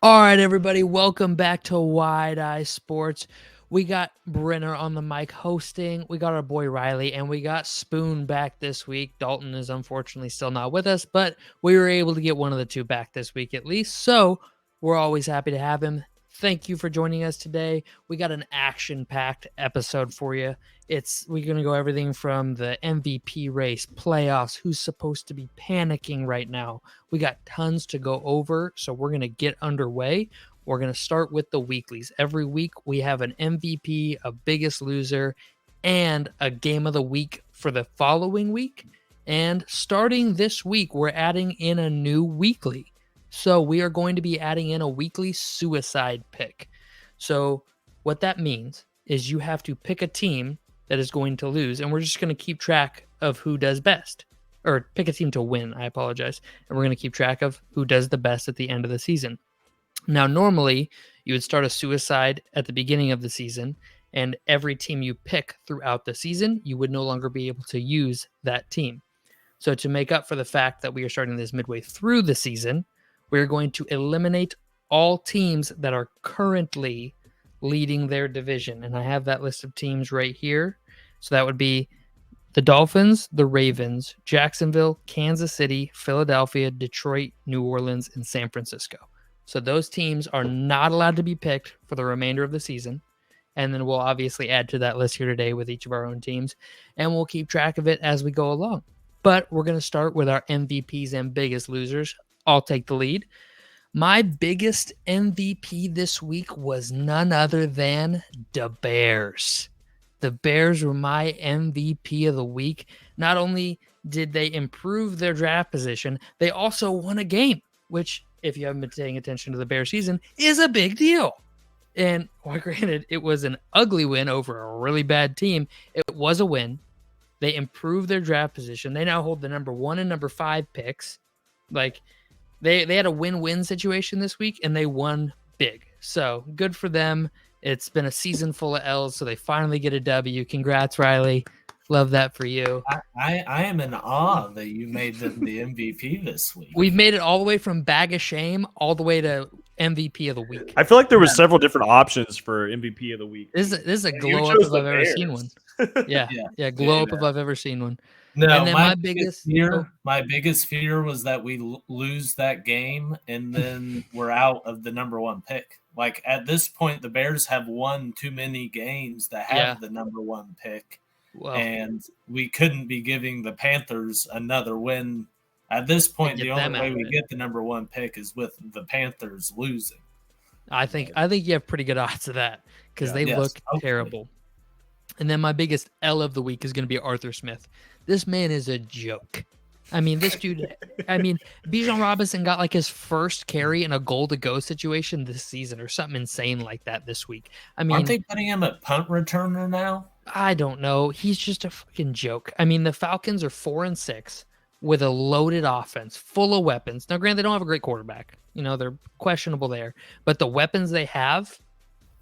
All right, everybody, welcome back to Wide Eye Sports. We got Brenner on the mic hosting. We got our boy Riley, and we got Spoon back this week. Dalton is unfortunately still not with us, but we were able to get one of the two back this week at least. So we're always happy to have him. Thank you for joining us today. We got an action-packed episode for you. We're going to go everything from the MVP race, playoffs, who's supposed to be panicking right now. We got tons to go over, so we're going to get underway. We're going to start with the weeklies. Every week we have an MVP, a biggest loser, and a game of the week for the following week. And starting this week, we're adding in a new weekly. So we are going to be adding in a weekly suicide pick. So what that means is you have to pick a team that is going to lose, and we're just going to keep track of who does best. Or pick a team to win, I apologize. And we're going to keep track of who does the best at the end of the season. Now, normally, you would start a suicide at the beginning of the season, and every team you pick throughout the season, you would no longer be able to use that team. So to make up for the fact that we are starting this midway through the season, we're going to eliminate all teams that are currently leading their division. And I have that list of teams right here. So that would be the Dolphins, the Ravens, Jacksonville, Kansas City, Philadelphia, Detroit, New Orleans, and San Francisco. So those teams are not allowed to be picked for the remainder of the season. And then we'll obviously add to that list here today with each of our own teams. And we'll keep track of it as we go along. But we're going to start with our MVPs and biggest losers. I'll take the lead. My biggest MVP this week was none other than the Bears. The Bears were my MVP of the week. Not only did they improve their draft position, they also won a game, which, if you haven't been paying attention to the Bears season, is a big deal. And while granted, it was an ugly win over a really bad team, it was a win. They improved their draft position. They now hold the number 1 and number 5 picks. Like, they had a win-win situation this week, and they won big. So, good for them. It's been a season full of L's, so they finally get a W. Congrats, Riley. Love that for you. I am in awe that you made them the MVP this week. We've made it all the way from bag of shame all the way to MVP of the week. I feel like there was several different options for MVP of the week. This is a glow up if I've ever seen one. Yeah, glow up if I've ever seen one. No, and then my biggest fear was that we lose that game and then we're out of the number 1 pick. Like, at this point, the Bears have won too many games to have the number 1 pick. Well, and we couldn't be giving the Panthers another win. At this point, the only way we get the number 1 pick is with the Panthers losing. I think you have pretty good odds of that because they look terrible. And then my biggest L of the week is going to be Arthur Smith. This man is a joke. I mean, this dude, Bijan Robinson got like his first carry in a goal-to-go situation this season or something insane like that this week. I mean, aren't they putting him at punt returner now? I don't know. He's just a fucking joke. I mean, the Falcons are 4-6 with a loaded offense, full of weapons. Now, granted, they don't have a great quarterback. You know, they're questionable there. But the weapons they have,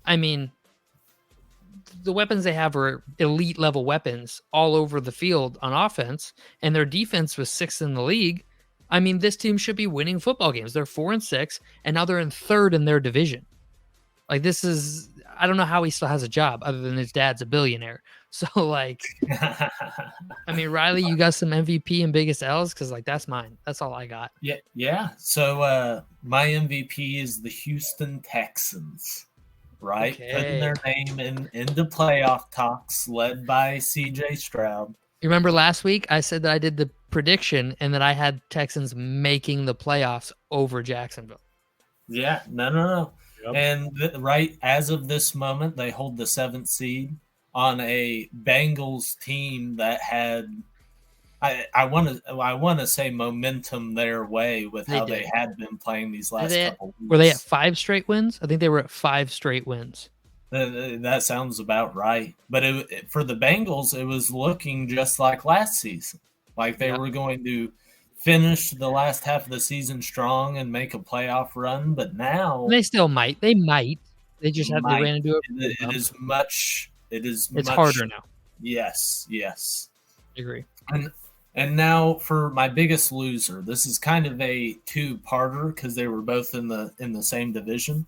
I mean, the weapons they have are elite level weapons all over the field on offense, and their defense was 6th in the league. I mean, this team should be winning football games. They're 4-6, and now they're in 3rd in their division. Like, this is, I don't know how he still has a job other than his dad's a billionaire. So, like, I mean, Riley, you got some MVP and biggest L's? Because, like, that's mine. That's all I got. Yeah. So, my MVP is the Houston Texans. Right, okay. Putting their name into playoff talks, led by C.J. Stroud. You remember last week I said that I did the prediction and that I had Texans making the playoffs over Jacksonville. Yeah, no. Yep. And right as of this moment, they hold the 7th seed on a Bengals team that had, I want to say, momentum their way with how they had been playing these last couple weeks. Were they at 5 straight wins? I think they were at 5 straight wins. That sounds about right. But for the Bengals, it was looking just like last season. Like they were going to finish the last half of the season strong and make a playoff run. But now they still might. They might. They just have to ran into it. It's much harder now. Yes. I agree. And And now for my biggest loser. This is kind of a two-parter because they were both in the same division.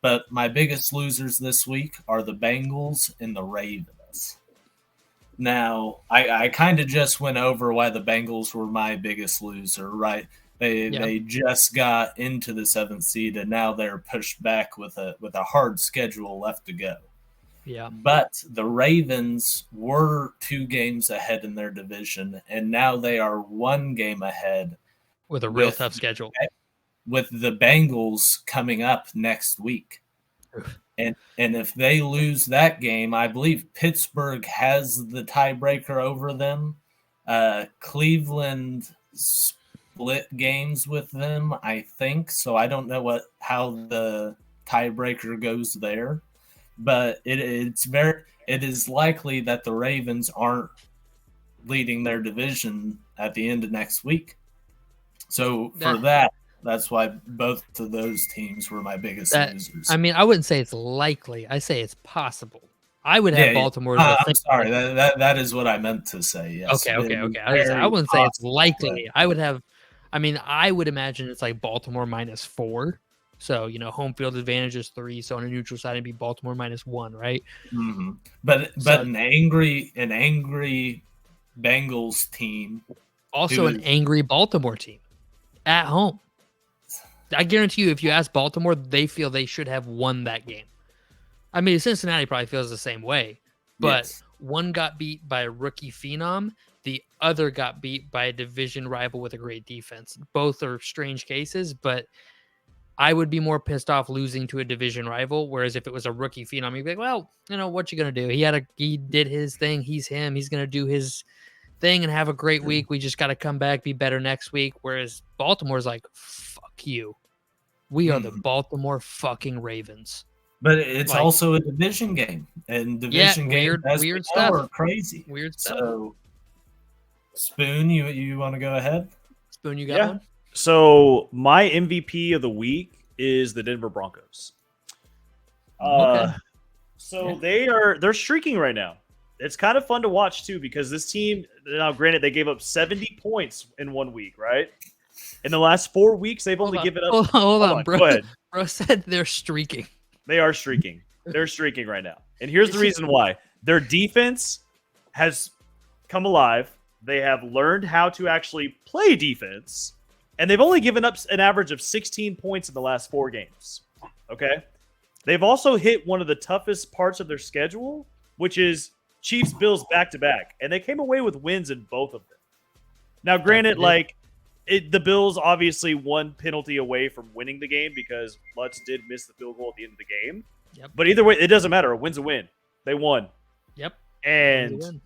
But my biggest losers this week are the Bengals and the Ravens. Now, I kind of just went over why the Bengals were my biggest loser, right? They just got into the 7th seed and now they're pushed back with a hard schedule left to go. Yeah. But the Ravens were 2 games ahead in their division, and now they are 1 game ahead with a real tough schedule. With the Bengals coming up next week. And if they lose that game, I believe Pittsburgh has the tiebreaker over them. Cleveland split games with them, I think. So I don't know how the tiebreaker goes there. But it is likely that the Ravens aren't leading their division at the end of next week. So that's why both of those teams were my biggest losers. I mean, I wouldn't say it's likely. I say it's possible. I would have Baltimore. I'm sorry. That is what I meant to say. Yes. Okay. I wouldn't say it's likely. I would have. I mean, I would imagine it's like Baltimore -4. So, home field advantage is 3. So on a neutral side, it'd be Baltimore -1, right? Mm-hmm. But an angry Bengals team, also an angry Baltimore team at home. I guarantee you, if you ask Baltimore, they feel they should have won that game. I mean, Cincinnati probably feels the same way, but one got beat by a rookie phenom. The other got beat by a division rival with a great defense. Both are strange cases, but I would be more pissed off losing to a division rival. Whereas if it was a rookie phenom, you'd be like, well, what you going to do? He did his thing. He's him. He's going to do his thing and have a great week. We just got to come back, be better next week. Whereas Baltimore's like, fuck you. We are the Baltimore fucking Ravens. But it's also a division game. And division games weird stuff. Are crazy. Weird stuff. So, Spoon, you want to go ahead? Spoon, you got one? So my MVP of the week is the Denver Broncos. Okay. So they're streaking right now. It's kind of fun to watch too because this team, now granted, they gave up 70 points in 1 week, right? In the last 4 weeks, they've only given up. Hold on, bro. Go ahead. Bro said they're streaking. They are streaking. They're streaking right now. And here's the reason why. Their defense has come alive. They have learned how to actually play defense. And they've only given up an average of 16 points in the last 4 games. Okay? They've also hit one of the toughest parts of their schedule, which is Chiefs-Bills back-to-back. And they came away with wins in both of them. Now, granted, the Bills obviously 1 penalty away from winning the game because Lutz did miss the field goal at the end of the game. Yep. But either way, it doesn't matter. A win's a win. They won. Yep. And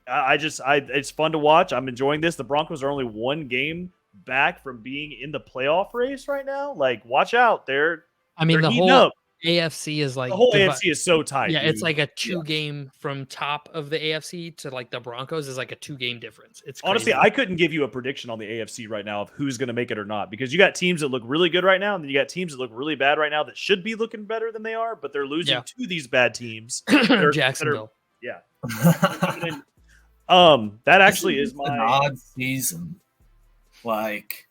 it's fun to watch. I'm enjoying this. The Broncos are only 1 game back from being in the playoff race right now. Like, watch out. They're the whole up. AFC is like the whole AFC is so tight. Yeah, dude. it's like a 2-game from top of the AFC to like the Broncos is like a 2-game difference. It's crazy. Honestly, I couldn't give you a prediction on the AFC right now of who's going to make it or not because you got teams that look really good right now, and then you got teams that look really bad right now that should be looking better than they are, but they're losing to these bad teams. Jacksonville. That actually is an odd season. Like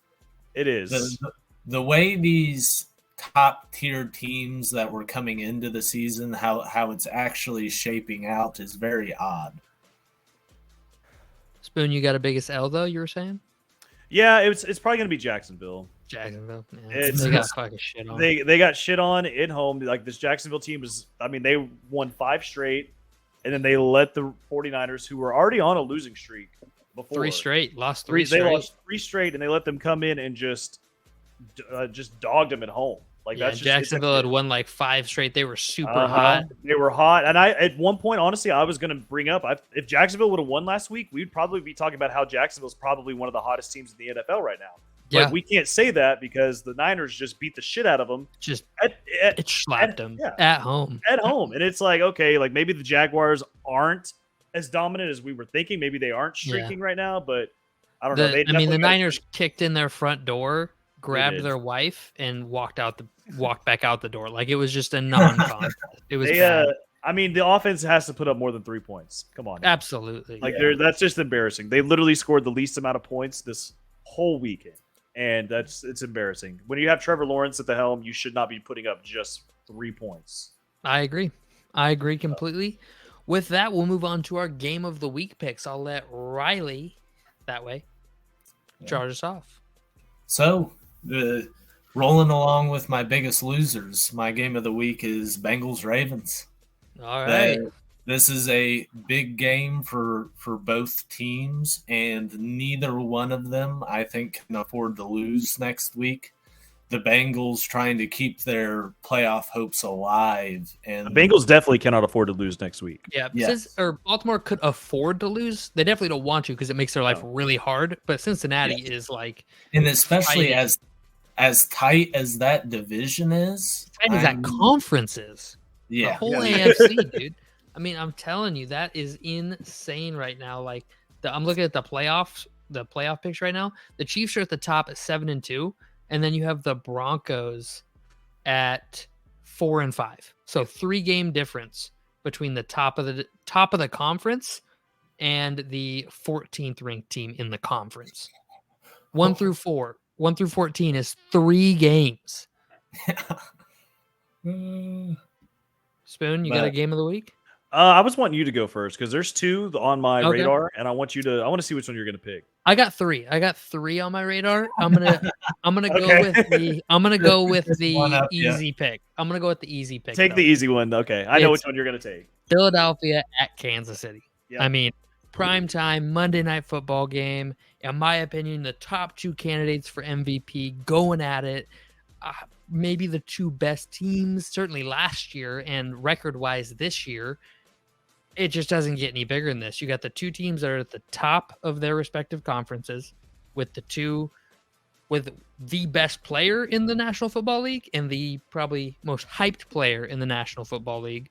it is the way these top tier teams that were coming into the season, how it's actually shaping out is very odd. Spoon, you got a biggest L though, you were saying? Yeah, it's probably gonna be Jacksonville. Yeah, they got fucking shit on. They got shit on at home. Like this Jacksonville team they won 5 straight, and then they let the 49ers, who were already on a losing streak before. 3 straight. Lost 3 straight. They lost 3 straight, and they let them come in and just dogged them at home. Like that's just, Jacksonville had won like 5 straight. They were super hot. They were hot, and at one point, honestly, I was going to bring up if Jacksonville would have won last week, we'd probably be talking about how Jacksonville's probably one of the hottest teams in the NFL right now. Yeah. But we can't say that because the Niners just beat the shit out of them. It slapped them at home. At home, and it's like okay, like maybe the Jaguars aren't as dominant as we were thinking. Maybe they aren't streaking right now, but I don't know. The Niners kicked in their front door, grabbed their wife, and walked back out the door. Like it was just a non-contest. It was bad. I mean, the offense has to put up more than 3 points. Come on. Absolutely. Like that's just embarrassing. They literally scored the least amount of points this whole weekend. And it's embarrassing. When you have Trevor Lawrence at the helm, you should not be putting up just 3 points. I agree completely. With that, we'll move on to our game of the week picks. I'll let Riley charge us off. So, rolling along with my biggest losers, my game of the week is Bengals-Ravens. All right. This is a big game for both teams, and neither one of them, I think, can afford to lose next week. The Bengals trying to keep their playoff hopes alive. And the Bengals definitely cannot afford to lose next week. Yeah, Baltimore could afford to lose. They definitely don't want to because it makes their life really hard. But Cincinnati is like, and especially as tight as that division is, tight as that conference is. Yeah, the whole AFC, dude. I mean, I'm telling you, that is insane right now. Like, I'm looking at the playoff picture right now. The Chiefs are at the top at 7-2. And then you have the Broncos at 4-5. So 3-game difference between the top of the conference and the 14th ranked team in the conference. 1 through 14 is 3 games. Spoon, you got a game of the week? I was wanting you to go first because there's 2 on my radar, and I want to see which one you're going to pick. I got 3 on my radar. I'm gonna go with the easy pick. I'm gonna go with the easy pick. Take the easy one. Okay, I know which one you're gonna take. Philadelphia at Kansas City. Yep. I mean, primetime Monday night football game. In my opinion, the top 2 candidates for MVP going at it. Maybe the 2 best teams, certainly last year and record-wise this year. It just doesn't get any bigger than this. You got the 2 teams that are at the top of their respective conferences with with the best player in the National Football League and the probably most hyped player in the National Football League.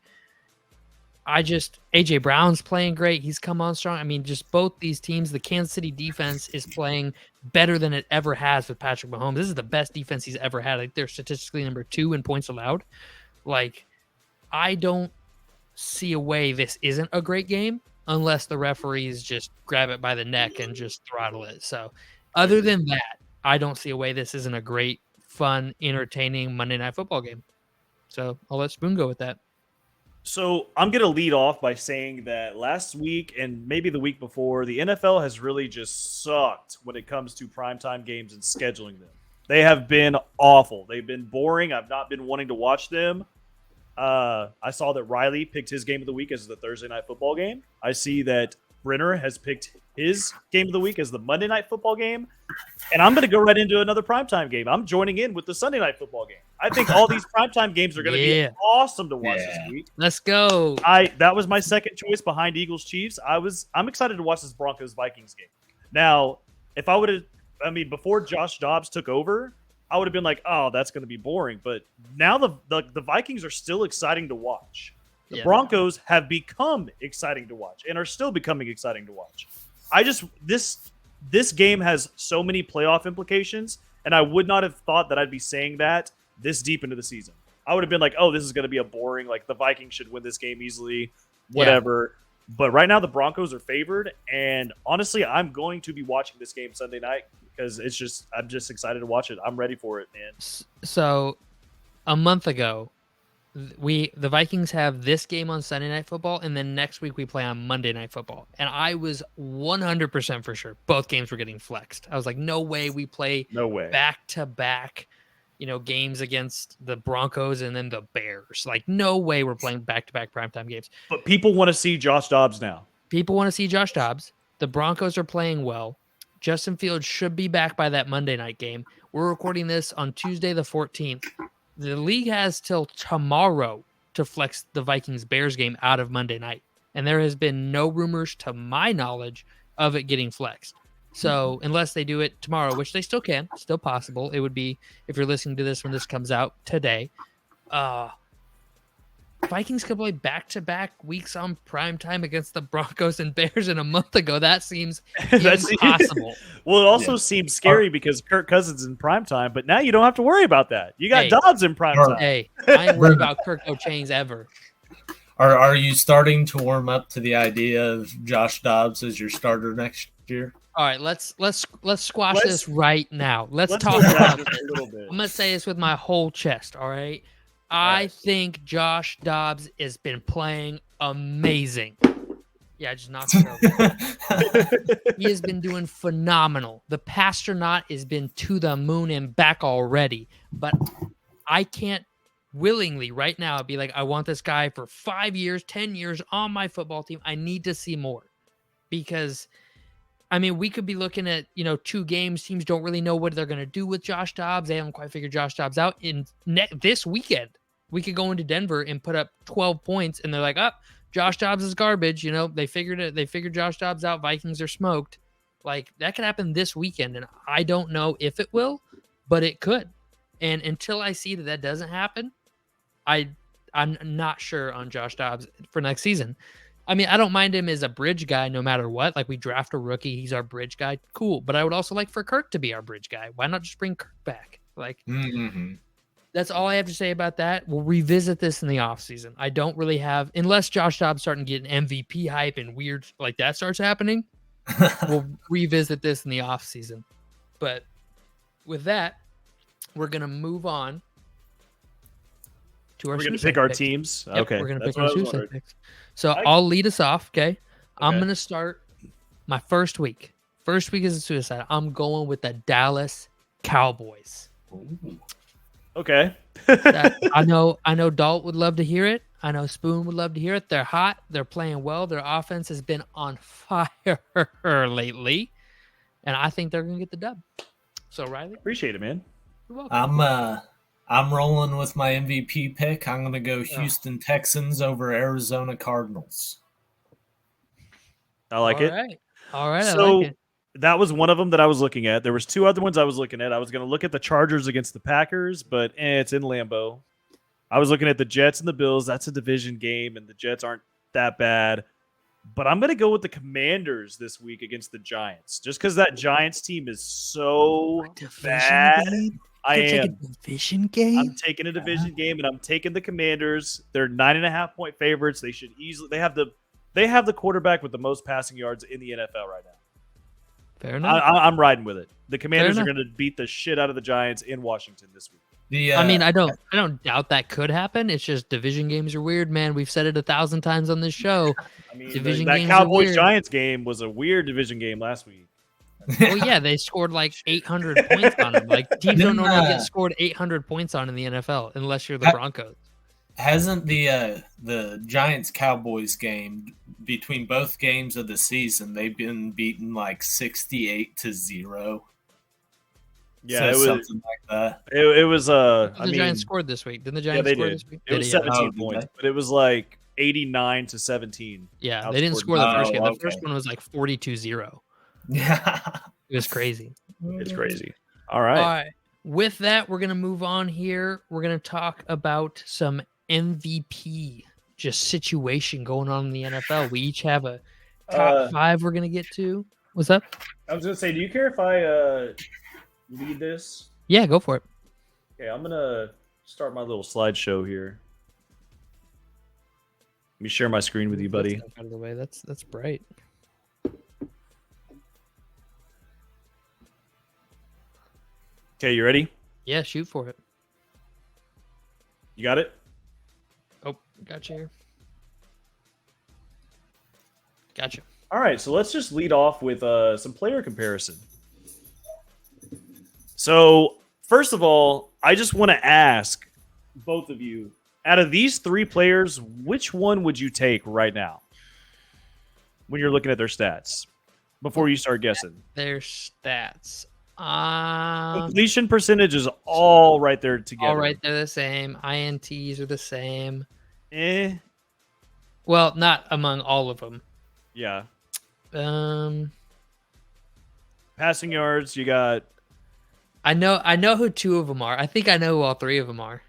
AJ Brown's playing great. He's come on strong. I mean, just both these teams, the Kansas City defense is playing better than it ever has with Patrick Mahomes. This is the best defense he's ever had. Like, they're statistically number 2 in points allowed. Like, I don't see a way this isn't a great game unless the referees just grab it by the neck and just throttle it. So other than that, I don't see a way this isn't a great, fun, entertaining Monday Night Football game. So I'll let Spoon go with that. So I'm going to lead off by saying that last week and maybe the week before, the NFL has really just sucked when it comes to primetime games and scheduling them. They have been awful. They've been boring. I've not been wanting to watch them. I saw that Riley picked his game of the week as the Thursday night football game. I see that Brenner has picked his game of the week as the Monday night football game. And I'm going to go right into another primetime game. I'm joining in with the Sunday night football game. I think all these primetime games are going to be awesome to watch this week. Let's go. That was my second choice behind Eagles Chiefs. I'm excited to watch this Broncos Vikings game. Now, if I would have, before Josh Dobbs took over, I would have been like, oh, that's going to be boring. But now the Vikings are still exciting to watch. The Broncos have become exciting to watch and are still becoming exciting to watch. This game has so many playoff implications, and I would not have thought that I'd be saying that this deep into the season. I would have been like, oh, this is going to be a boring, like the Vikings should win this game easily, whatever. Yeah. But right now the Broncos are favored, and honestly, I'm going to be watching this game Sunday night because I'm just excited to watch it. I'm ready for it, man. So a month ago, the Vikings have this game on Sunday Night Football, and then next week we play on Monday Night Football. And I was 100% for sure both games were getting flexed. I was like, no way we play back-to-back, games against the Broncos and then the Bears. Like, no way we're playing back-to-back primetime games. But people want to see Josh Dobbs now. People want to see Josh Dobbs. The Broncos are playing well. Justin Fields should be back by that Monday night game. We're recording this on Tuesday the 14th. The league has till tomorrow to flex the Vikings-Bears game out of Monday night. And there has been no rumors, to my knowledge, of it getting flexed. So unless they do it tomorrow, which they still can, still possible. It would be, if you're listening to this when this comes out today, Vikings could play back-to-back weeks on primetime against the Broncos and Bears in a month ago. That seems impossible. Well, it also seems scary because Kirk Cousins in primetime, but now you don't have to worry about that. You got Dobbs in primetime. Hey, I ain't worried about Kirk no chains ever. Are you starting to warm up to the idea of Josh Dobbs as your starter next year? All right, let's squash this right now. Let's talk go back about just this. a little bit. I'm gonna say this with my whole chest. All right, I think Josh Dobbs has been playing amazing. Yeah, I just knocked it over. He has been doing phenomenal. The Pastronaut has been to the moon and back already, but I can't willingly right now be like, I want this guy for 5 years, 10 years on my football team. I need to see more because, I mean, we could be looking at, 2 games. Teams don't really know what they're going to do with Josh Dobbs. They haven't quite figured Josh Dobbs out. This weekend, we could go into Denver and put up 12 points, and they're like, Josh Dobbs is garbage. They figured it. They figured Josh Dobbs out. Vikings are smoked. Like, that could happen this weekend, and I don't know if it will, but it could. And until I see that doesn't happen, I'm not sure on Josh Dobbs for next season. I mean, I don't mind him as a bridge guy no matter what. Like, we draft a rookie, he's our bridge guy. Cool. But I would also like for Kirk to be our bridge guy. Why not just bring Kirk back? Like, That's all I have to say about that. We'll revisit this in the offseason. I don't really have, unless Josh Dobbs starting getting MVP hype and weird like that starts happening, we'll revisit this in the offseason. But with that, we're going to move on to our We're going to pick our teams. Yep, Okay. We're going to pick our suicide picks. So I- I'll lead us off, okay? I'm going to start my first week. First week is a suicide. I'm going with the Dallas Cowboys. Okay. I know Dalt would love to hear it. I know Spoon would love to hear it. They're hot. They're playing well. Their offense has been on fire lately. And I think they're going to get the dub. So, Riley? Appreciate it, man. You're welcome. I'm rolling with my MVP pick. I'm going to go Houston Texans over Arizona Cardinals. I like it. All right. So, I like it. that was one of them that I was looking at. There was 2 other ones I was looking at. I was going to look at the Chargers against the Packers, but it's in Lambeau. I was looking at the Jets and the Bills. That's a division game, and the Jets aren't that bad. But I'm going to go with the Commanders this week against the Giants, just because that Giants team is so bad. I am. Take a division game? I'm taking a division game, and I'm taking the Commanders. They're 9.5-point favorites. They should easily. They have the quarterback with the most passing yards in the NFL right now. Fair enough. I'm riding with it. The Commanders are going to beat the shit out of the Giants in Washington this week. I mean, I don't doubt that could happen. It's just division games are weird, man. We've said it 1,000 times on this show. I mean, division that games Cowboys Giants game was a weird division game last week. Well, yeah, they scored like 800 points on them. Like, teams don't normally get scored 800 points on in the NFL unless you're the Broncos. Hasn't the Giants Cowboys game between both games of the season, they've been beaten like 68-0? Yeah, so it was something like that. It was the Giants scored this week. Didn't the Giants score this week? It was 17 points, but it was like 89-17. Yeah, they didn't score the first game. The first one was like 42-0. Yeah, it was crazy. It's crazy. All right. With that, we're gonna move on here. We're gonna talk about some MVP just situation going on in the NFL. We each have a top 5 we're gonna get to. What's up? I was gonna say, do you care if I lead this? Yeah, go for it. Okay, I'm gonna start my little slideshow here. Let me share my screen with you, buddy. Out of the way. That's bright. Okay, you ready? Yeah, shoot for it. You got it? Oh, gotcha here. Gotcha. All right, so let's just lead off with some player comparison. So, first of all, I just want to ask both of you, out of these 3 players, which one would you take right now when you're looking at their stats before you start guessing? Their stats. Completion percentage is all right there together. All right, they're the same. INTs are the same. Well, not among all of them. Yeah. Passing yards, you got. I know who 2 of them are. I think I know who all 3 of them are.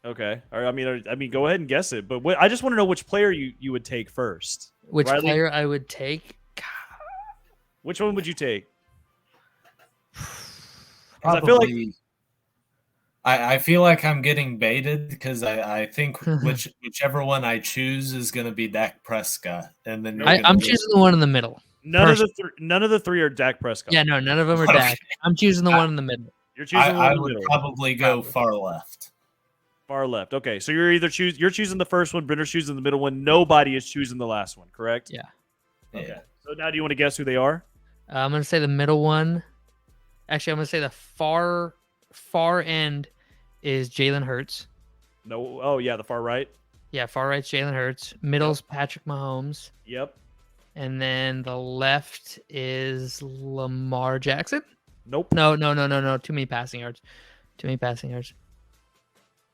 Okay. All right, I mean, go ahead and guess it. But I just want to know which player you would take first. Which player I would take? Which one would you take? Probably, I feel like I'm getting baited because I think whichever one I choose is going to be Dak Prescott, and then I'm choosing the one in the middle. None of the three are Dak Prescott. Yeah, no, none of them are Dak. I'm choosing the one in the middle. You're choosing the one in the would middle. probably go far left. Far left. Okay, so you're choosing the first one. Brenner's choosing the middle one. Nobody is choosing the last one. Correct? Yeah. Okay. Yeah. So now, do you want to guess who they are? I'm gonna say the middle one. Actually, I'm gonna say the far end is Jalen Hurts. No. Oh yeah, the far right. Yeah, far right's Jalen Hurts. Middle's Patrick Mahomes. Yep. And then the left is Lamar Jackson. Nope. No. Too many passing yards.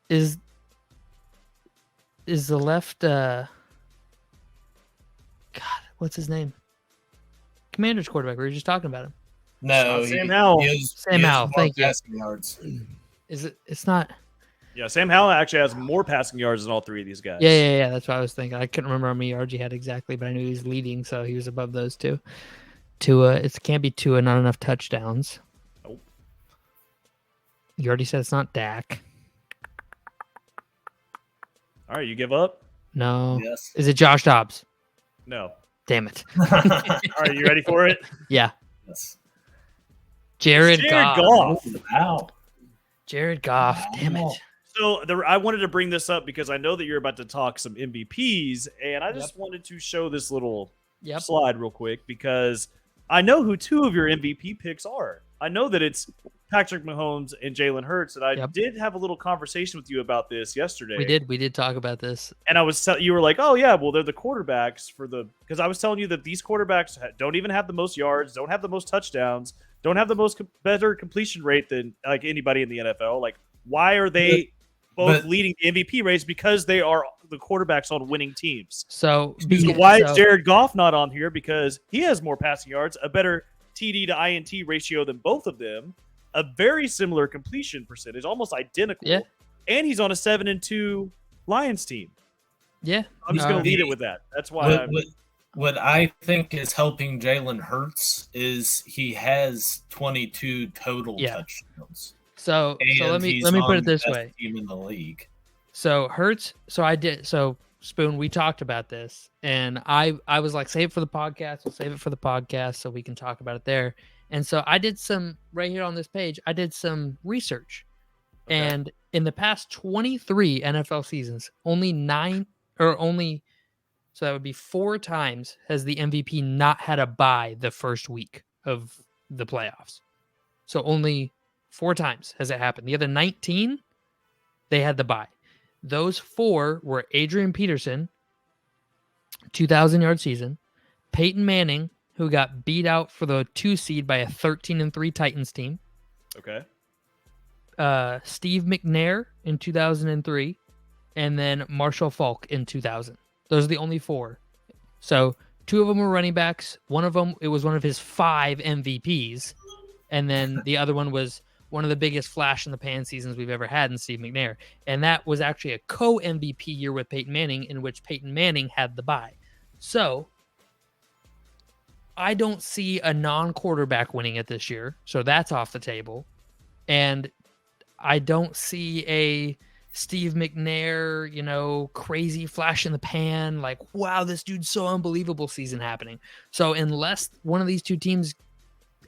Is the left God, what's his name? Commander's quarterback. We were just talking about him. No, Sam Howell. Sam Howell, thank you. Yards. Is it? It's not. Yeah, Sam Howell actually has more passing yards than all three of these guys. Yeah. That's what I was thinking. I couldn't remember how many yards he had exactly, but I knew he was leading, so he was above those two. Tua, it can't be Tua, not enough touchdowns. Nope. You already said it's not Dak. All right, you give up? No. Yes. Is it Josh Dobbs? No. Damn it. All right, you ready for it? Yeah. Yes. Jared Goff. Wow. Jared Goff. Damn it. So I wanted to bring this up because I know that you're about to talk some MVPs, and I just wanted to show this little slide real quick because I know who two of your MVP picks are. I know that it's Patrick Mahomes and Jalen Hurts, and I did have a little conversation with you about this yesterday. We did talk about this, and you were like, "Oh yeah, well they're the quarterbacks because I was telling you that these quarterbacks don't even have the most yards, don't have the most touchdowns, don't have the most better completion rate than like anybody in the NFL. Like, why are they both leading the MVP race? Because they are the quarterbacks on winning teams. So why is Jared Goff not on here? Because he has more passing yards, a better TD to INT ratio than both of them, a very similar completion percentage, almost identical. Yeah. And he's on a 7-2 Lions team. Yeah. I'm just going to lead it with that. That's why what I think is helping Jalen Hurts is he has 22 total touchdowns. So let me put it this way. Team in the league. So Hurts. So Spoon, we talked about this, and I was like, save it for the podcast. We'll save it for the podcast so we can talk about it there. And so I did some right here on this page. I did some research, and in the past 23 NFL seasons, so that would be 4 times has the MVP not had a bye the first week of the playoffs. So only 4 times has it happened. The other 19, they had the bye. Those 4 were Adrian Peterson, 2,000-yard season, Peyton Manning, who got beat out for the 2 seed by a 13-3 Titans team. Okay. Steve McNair in 2003, and then Marshall Faulk in 2000. Those are the only 4. So 2 of them were running backs. One of them, it was one of his 5 MVPs. And then the other one was one of the biggest flash in the pan seasons we've ever had in Steve McNair. And that was actually a co-MVP year with Peyton Manning, in which Peyton Manning had the bye. So I don't see a non-quarterback winning it this year. So that's off the table. And I don't see a Steve McNair, crazy flash in the pan, like, wow, this dude's so unbelievable season happening. So unless one of these 2 teams,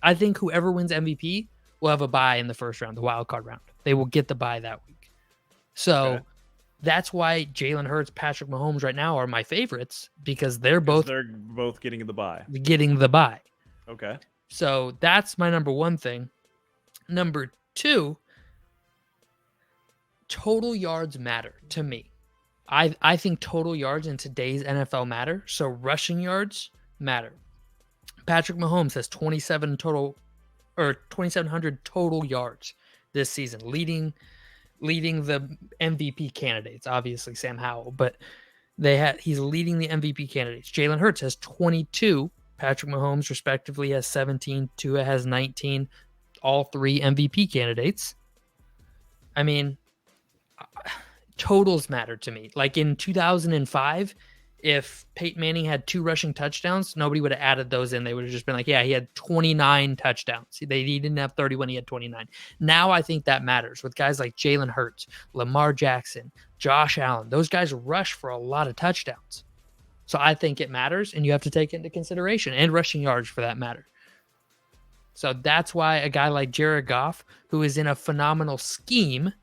I think whoever wins MVP will have a bye in the first round, the wild card round. They will get the bye that week. So that's why Jalen Hurts, Patrick Mahomes right now are my favorites, because they're both getting the bye. Okay. So that's my number 1 thing. Number 2, total yards matter to me. I think total yards in today's NFL matter. So rushing yards matter. Patrick Mahomes has 2,700 total yards this season, leading the MVP candidates. Obviously Sam Howell, but he's leading the MVP candidates. Jalen Hurts has 22. Patrick Mahomes respectively has 17. Tua has 19. All 3 MVP candidates. I mean, totals matter to me. Like in 2005, if Peyton Manning had 2 rushing touchdowns, nobody would have added those in. They would have just been like, yeah, he had 29 touchdowns. He didn't have 30 when he had 29. Now I think that matters with guys like Jalen Hurts, Lamar Jackson, Josh Allen. Those guys rush for a lot of touchdowns. So I think it matters, and you have to take it into consideration, and rushing yards for that matter. So that's why a guy like Jared Goff, who is in a phenomenal scheme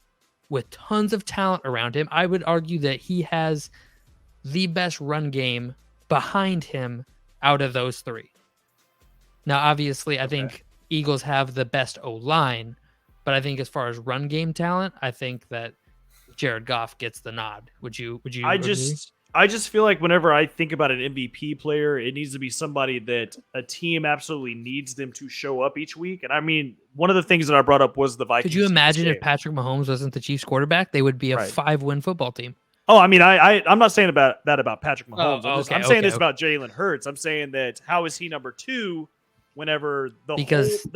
with tons of talent around him, I would argue that he has the best run game behind him out of those 3. Now, obviously, I think Eagles have the best O-line, but I think as far as run game talent, I think that Jared Goff gets the nod. Would you agree? I just feel like whenever I think about an MVP player, it needs to be somebody that a team absolutely needs them to show up each week. And I mean, one of the things that I brought up was the Vikings. Could you imagine if Patrick Mahomes wasn't the Chiefs quarterback? They would be a 5-win football team. Oh, I mean, I'm not saying about Patrick Mahomes. I'm saying this about Jalen Hurts. I'm saying that how is he number 2 whenever the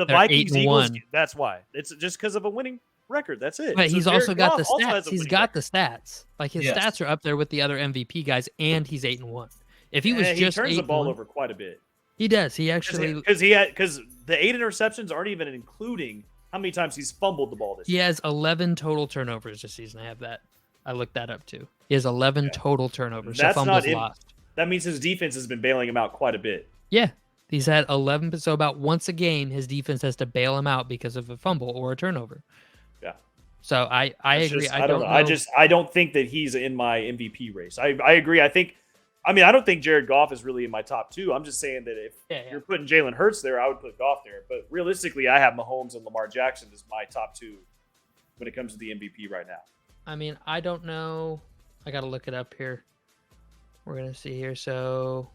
Vikings Eagles? That's why. It's just because of a winning record. That's it. But so he's also got the stats. He's got the stats. Like his stats are up there with the other MVP guys, and he's 8-1. If he was he turns the ball over quite a bit. He does. He actually because the 8 interceptions aren't even including how many times he's fumbled the ball this year. He has 11 total turnovers this season. I looked that up too. He has 11 total turnovers. That's so fumbles lost. That means his defense has been bailing him out quite a bit. Yeah. He's had 11. So about once a game, his defense has to bail him out because of a fumble or a turnover. Yeah. So I agree. I don't know. I don't think that he's in my MVP race. I agree. I don't think Jared Goff is really in my top 2. I'm just saying that if you're putting Jalen Hurts there, I would put Goff there. But realistically, I have Mahomes and Lamar Jackson as my top 2 when it comes to the MVP right now. I mean, I don't know. I got to look it up here. We're going to see here. So,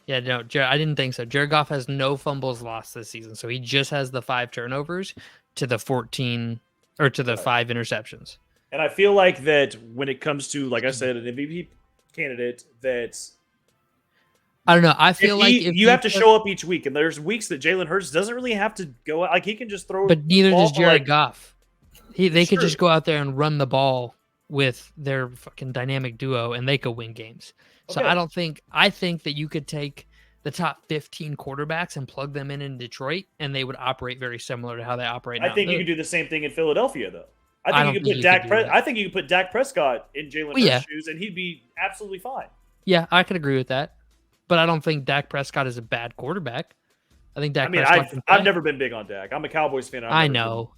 yeah, no, I didn't think so. Jared Goff has no fumbles lost this season. So he just has the 5 turnovers to the 14 or to the 5 interceptions. And I feel like that when it comes to, like I said, an MVP candidate, that's I don't know. I feel like if you have to show up each week, and there's weeks that Jalen Hurts doesn't really have to go. Like he can just throw. But neither does Jared Goff. They could just go out there and run the ball with their fucking dynamic duo, and they could win games. So I think that you could take the top 15 quarterbacks and plug them in Detroit, and they would operate very similar to how they operate now. I think you could do the same thing in Philadelphia, though. I think you could put Dak Prescott in Jalen Hurts' shoes, and he'd be absolutely fine. Yeah, I could agree with that. But I don't think Dak Prescott is a bad quarterback. I think Dak. I've never been big on Dak. I'm a Cowboys fan. I know.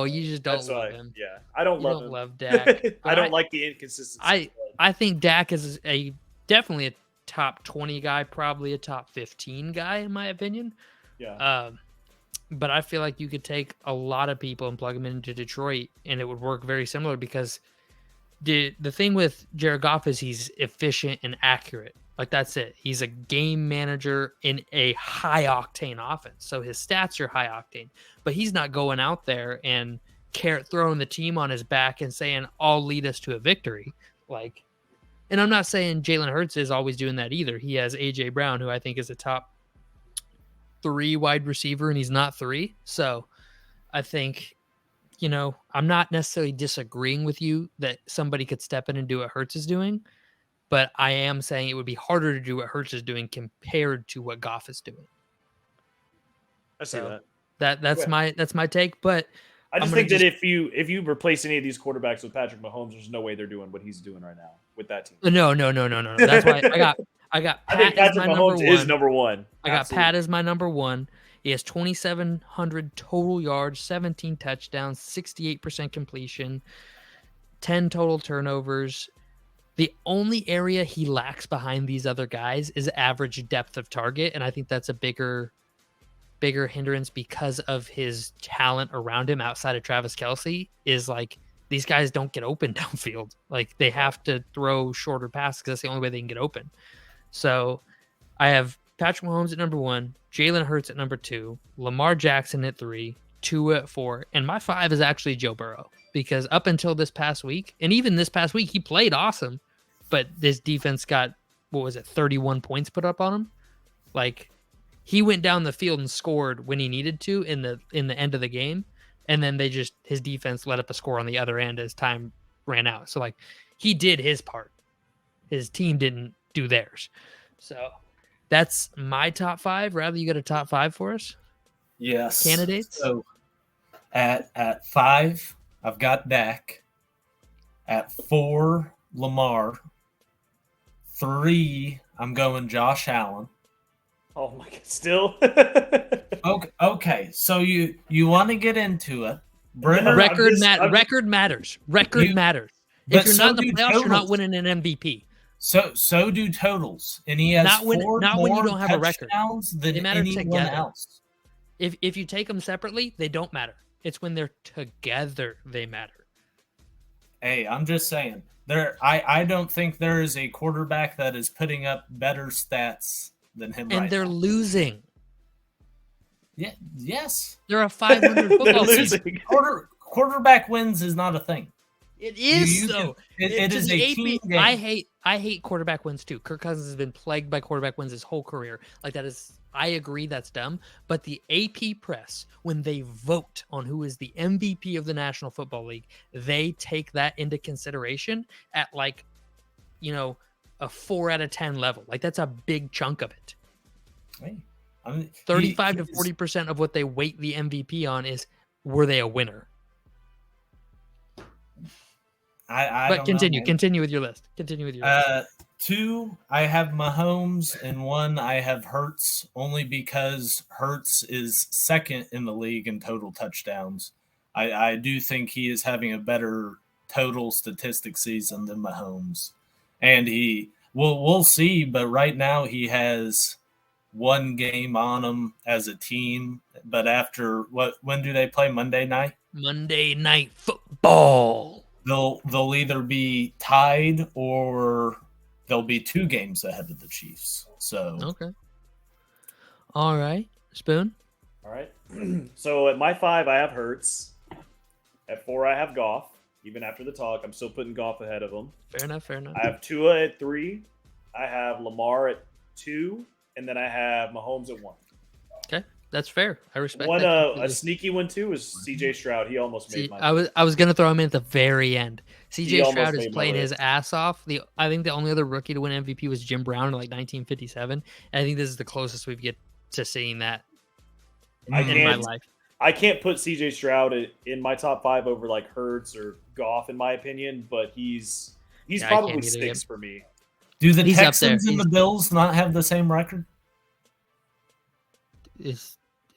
You just don't love him. Yeah, I don't love him. Love Dak. I don't like the inconsistency. I think Dak is definitely a top 20 guy, probably a top 15 guy in my opinion. Yeah. But I feel like you could take a lot of people and plug them into Detroit, and it would work very similar because the thing with Jared Goff is he's efficient and accurate. Like, that's it. He's a game manager in a high-octane offense. So his stats are high-octane. But he's not going out there and throwing the team on his back and saying, I'll lead us to a victory. And I'm not saying Jalen Hurts is always doing that either. He has A.J. Brown, who I think is a top 3 wide receiver, and he's not 3. So I think, I'm not necessarily disagreeing with you that somebody could step in and do what Hurts is doing. But I am saying it would be harder to do what Hurts is doing compared to what Goff is doing. I see that's my take. But I just think that if you replace any of these quarterbacks with Patrick Mahomes, there's no way they're doing what he's doing right now with that team. No. That's why I got Pat as my number 1. Is number 1. I got Pat as my number 1. He has 2,700 total yards, 17 touchdowns, 68% completion, 10 total turnovers. The only area he lacks behind these other guys is average depth of target, and I think that's a bigger hindrance because of his talent around him outside of Travis Kelce. Is like these guys don't get open downfield. Like they have to throw shorter passes because that's the only way they can get open. So I have Patrick Mahomes at number 1, Jalen Hurts at number 2, Lamar Jackson at 3, 2 at 4, and my 5 is actually Joe Burrow. Because up until this past week, and even this past week, he played awesome, but this defense got, 31 points put up on him? Like, he went down the field and scored when he needed to in the end of the game, and then his defense let up a score on the other end as time ran out. So, he did his part. His team didn't do theirs. So that's my top 5. Rather, you got a top 5 for us? Yes. Candidates? So at 5, I've got Dak. At 4, Lamar. 3, I'm going Josh Allen. Oh my God! Still. Okay. So you want to get into it? Brenner, Record matters. Record matters. If you're not in the playoffs, you're not winning an MVP. So do totals, and he has not when you don't have a record. Than they matter anyone together. else. If you take them separately, they don't matter. It's when they're together they matter. Hey, I'm just saying. I don't think there is a quarterback that is putting up better stats than him. And they're losing. Yeah. Yes. They're a 500 football season. Quarterback wins is not a thing. It is though. It is a team game. I hate quarterback wins too. Kirk Cousins has been plagued by quarterback wins his whole career. Like that is, I agree that's dumb. But the AP press, when they vote on who is the MVP of the National Football League, they take that into consideration at like, a 4 out of 10 level. Like that's a big chunk of it. Hey, 35 to 40% of what they weight the MVP on is, were they a winner? But continue with your list. 2, I have Mahomes, and 1, I have Hurts, only because Hurts is second in the league in total touchdowns. I do think he is having a better total statistic season than Mahomes, and we'll see. But right now he has 1 game on him as a team. But after when do they play? Monday night. Monday Night Football. They'll either be tied or they'll be 2 games ahead of the Chiefs. So okay, all right, Spoon. All right. So at my 5, I have Hurts. At 4, I have Goff. Even after the talk, I'm still putting Goff ahead of him. Fair enough. I have Tua at 3. I have Lamar at 2, and then I have Mahomes at 1. Okay. That's fair. I respect one. that. A sneaky one too was C.J. Stroud. He almost made my. I was gonna throw him in at the very end. C.J. Stroud is playing his ass off. I think the only other rookie to win MVP was Jim Brown in like 1957. And I think this is the closest we get to seeing that in my life. I can't put C.J. Stroud in my top 5 over like Hurts or Goff in my opinion, but he's probably 6 for me. Do the Texans and the Bills not have the same record?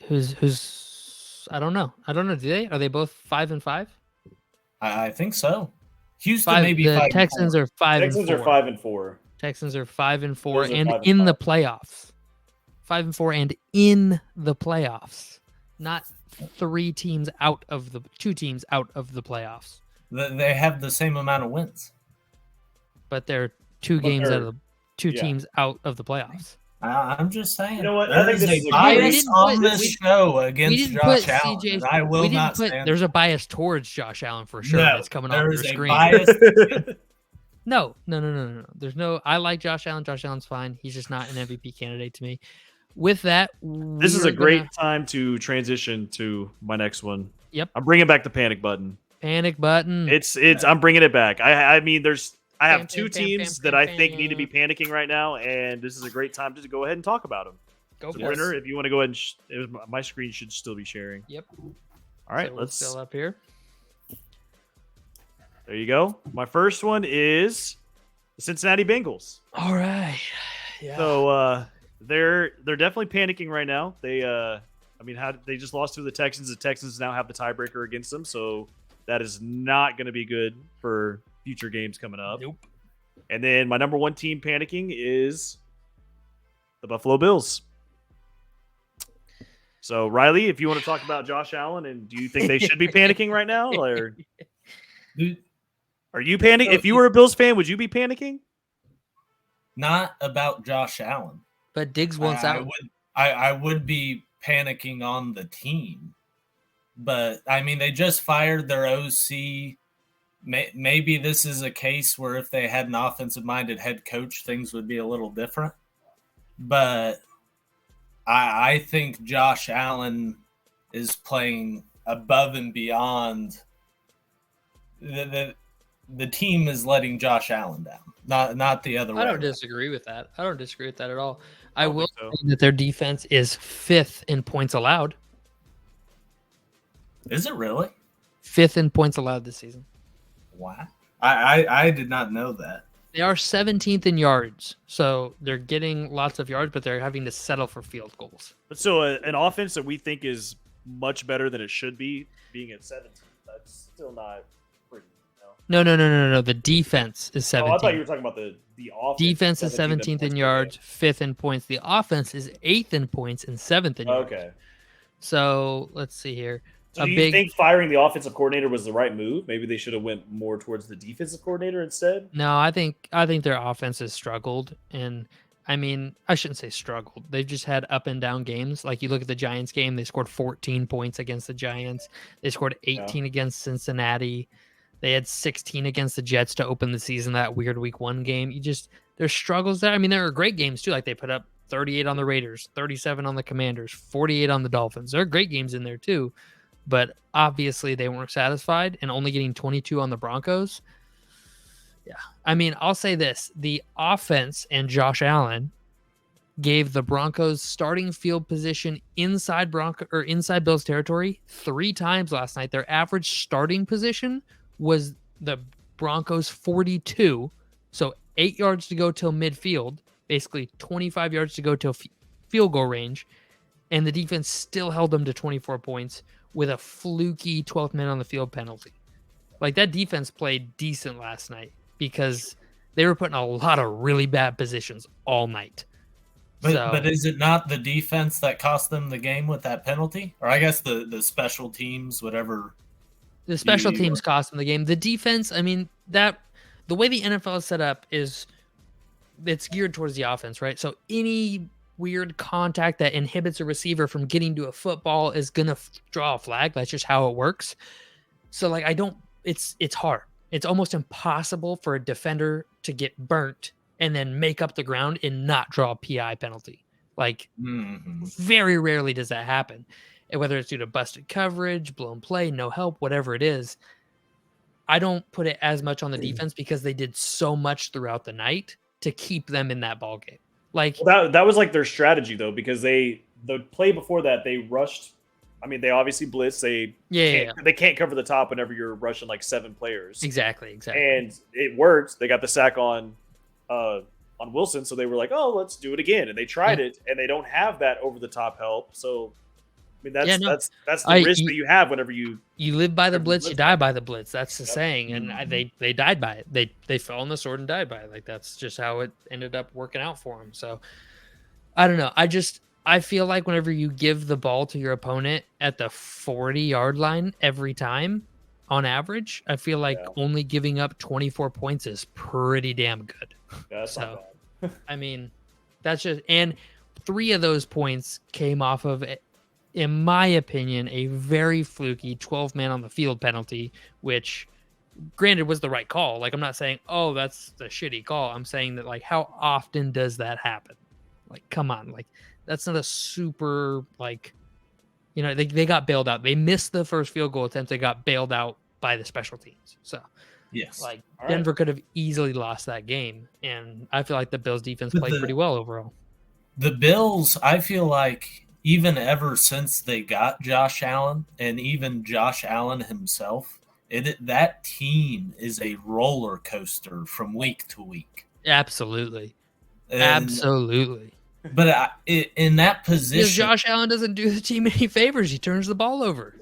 Who's I don't know. Do they? Are they both 5-5? I think so. Houston maybe 5. Texans are 5-4. Texans are 5-4. Texans are 5-4 and in the playoffs. 5-4 and in the playoffs. Not 2 teams out of the playoffs. They have the same amount of wins. But they're 2 games out of the 2 teams out of the playoffs. I'm just saying. You know what? There is a bias on this show against Josh Allen. I will not stand. There's a bias towards Josh Allen for sure. That's coming off your screen. Bias. No. There's no. I like Josh Allen. Josh Allen's fine. He's just not an MVP candidate to me. With that, this is a great time to transition to my next one. Yep. I'm bringing back the panic button. Panic button. It's. I'm bringing it back. I mean, I have 2 teams that I think need to be panicking right now, and this is a great time to go ahead and talk about them. Go for it. If you want to go ahead and my screen should still be sharing. Yep. All right, let's fill up here. There you go. My first one is the Cincinnati Bengals. All right. Yeah. So they're definitely panicking right now. They they just lost to the Texans. The Texans now have the tiebreaker against them, so that is not going to be good for future games coming up. Nope. And then my number 1 team panicking is the Buffalo Bills. So, Riley, if you want to talk about Josh Allen, and do you think they should be panicking right now? Or are you panicking? If you were a Bills fan, would you be panicking? Not about Josh Allen. But Diggs wants out. I would be panicking on the team. But, I mean, they just fired their OC. Maybe this is a case where if they had an offensive-minded head coach, things would be a little different. But I think Josh Allen is playing above and beyond. The team is letting Josh Allen down. not the other way. I don't disagree with that. I don't disagree with that at all. I will say that their defense is 5th in points allowed. Is it really? 5th in points allowed this season. Wow. I did not know that. They are 17th in yards, so they're getting lots of yards, but they're having to settle for field goals. But so an offense that we think is much better than it should be, being at 17, that's still not pretty. No. The defense is 17th. Oh, I thought you were talking about the offense. Defense is 17th in yards, 5th in points. The offense is 8th in points and 7th in yards. Okay. So let's see here. So do you think firing the offensive coordinator was the right move? Maybe they should have went more towards the defensive coordinator instead? No, I think their offense has struggled. And I mean, I shouldn't say struggled. They've just had up and down games. Like you look at the Giants game, they scored 14 points against the Giants. They scored 18 against Cincinnati. They had 16 against the Jets to open the season, that weird week 1 game. There's struggles there. I mean, there are great games too. Like they put up 38 on the Raiders, 37 on the Commanders, 48 on the Dolphins. There are great games in there too. But obviously they weren't satisfied, and only getting 22 on the Broncos. Yeah. I mean, I'll say this. The offense and Josh Allen gave the Broncos starting field position inside Bills territory 3 times last night. Their average starting position was the Broncos 42. So 8 yards to go till midfield, basically 25 yards to go till field goal range. And the defense still held them to 24 points with a fluky 12th man on the field penalty. Like that defense played decent last night because they were putting a lot of really bad positions all night. But is it not the defense that cost them the game with that penalty? Or I guess the special teams, whatever. The special teams cost them the game. The defense, I mean, the way the NFL is set up is it's geared towards the offense, right? So any weird contact that inhibits a receiver from getting to a football is going to draw a flag. That's just how it works. So like, it's hard. It's almost impossible for a defender to get burnt and then make up the ground and not draw a PI penalty. Like very rarely does that happen. And whether it's due to busted coverage, blown play, no help, whatever it is, I don't put it as much on the defense because they did so much throughout the night to keep them in that ball game. Like that was like their strategy though, because the play before that they rushed. I mean, they obviously blitz. They can't cover the top whenever you're rushing like 7 players. Exactly. And it worked. They got the sack on Wilson, so they were like, "Oh, let's do it again." And they tried it, and they don't have that over the top help. So, I mean, that's the risk that you have whenever you live by the blitz, you die by the blitz. That's the saying, and they died by it. They fell on the sword and died by it. Like that's just how it ended up working out for them. So, I don't know. I feel like whenever you give the ball to your opponent at the 40-yard line every time, on average, I feel like only giving up 24 points is pretty damn good. That's not bad. I mean, that's just, and 3 of those points came off of, in my opinion, a very fluky 12-man on the field penalty, which granted was the right call. Like, I'm not saying, oh, that's the shitty call. I'm saying that, like, how often does that happen? Like, come on. Like, that's not a super, like, you know, they got bailed out. They missed the first field goal attempt. They got bailed out by the special teams. So, yes, like Denver could have easily lost that game. And I feel like the Bills defense played pretty well overall. The Bills, I feel like even ever since they got Josh Allen and even Josh Allen himself, that team is a roller coaster from week to week. Absolutely. Absolutely. But in that position, because Josh Allen doesn't do the team any favors. He turns the ball over.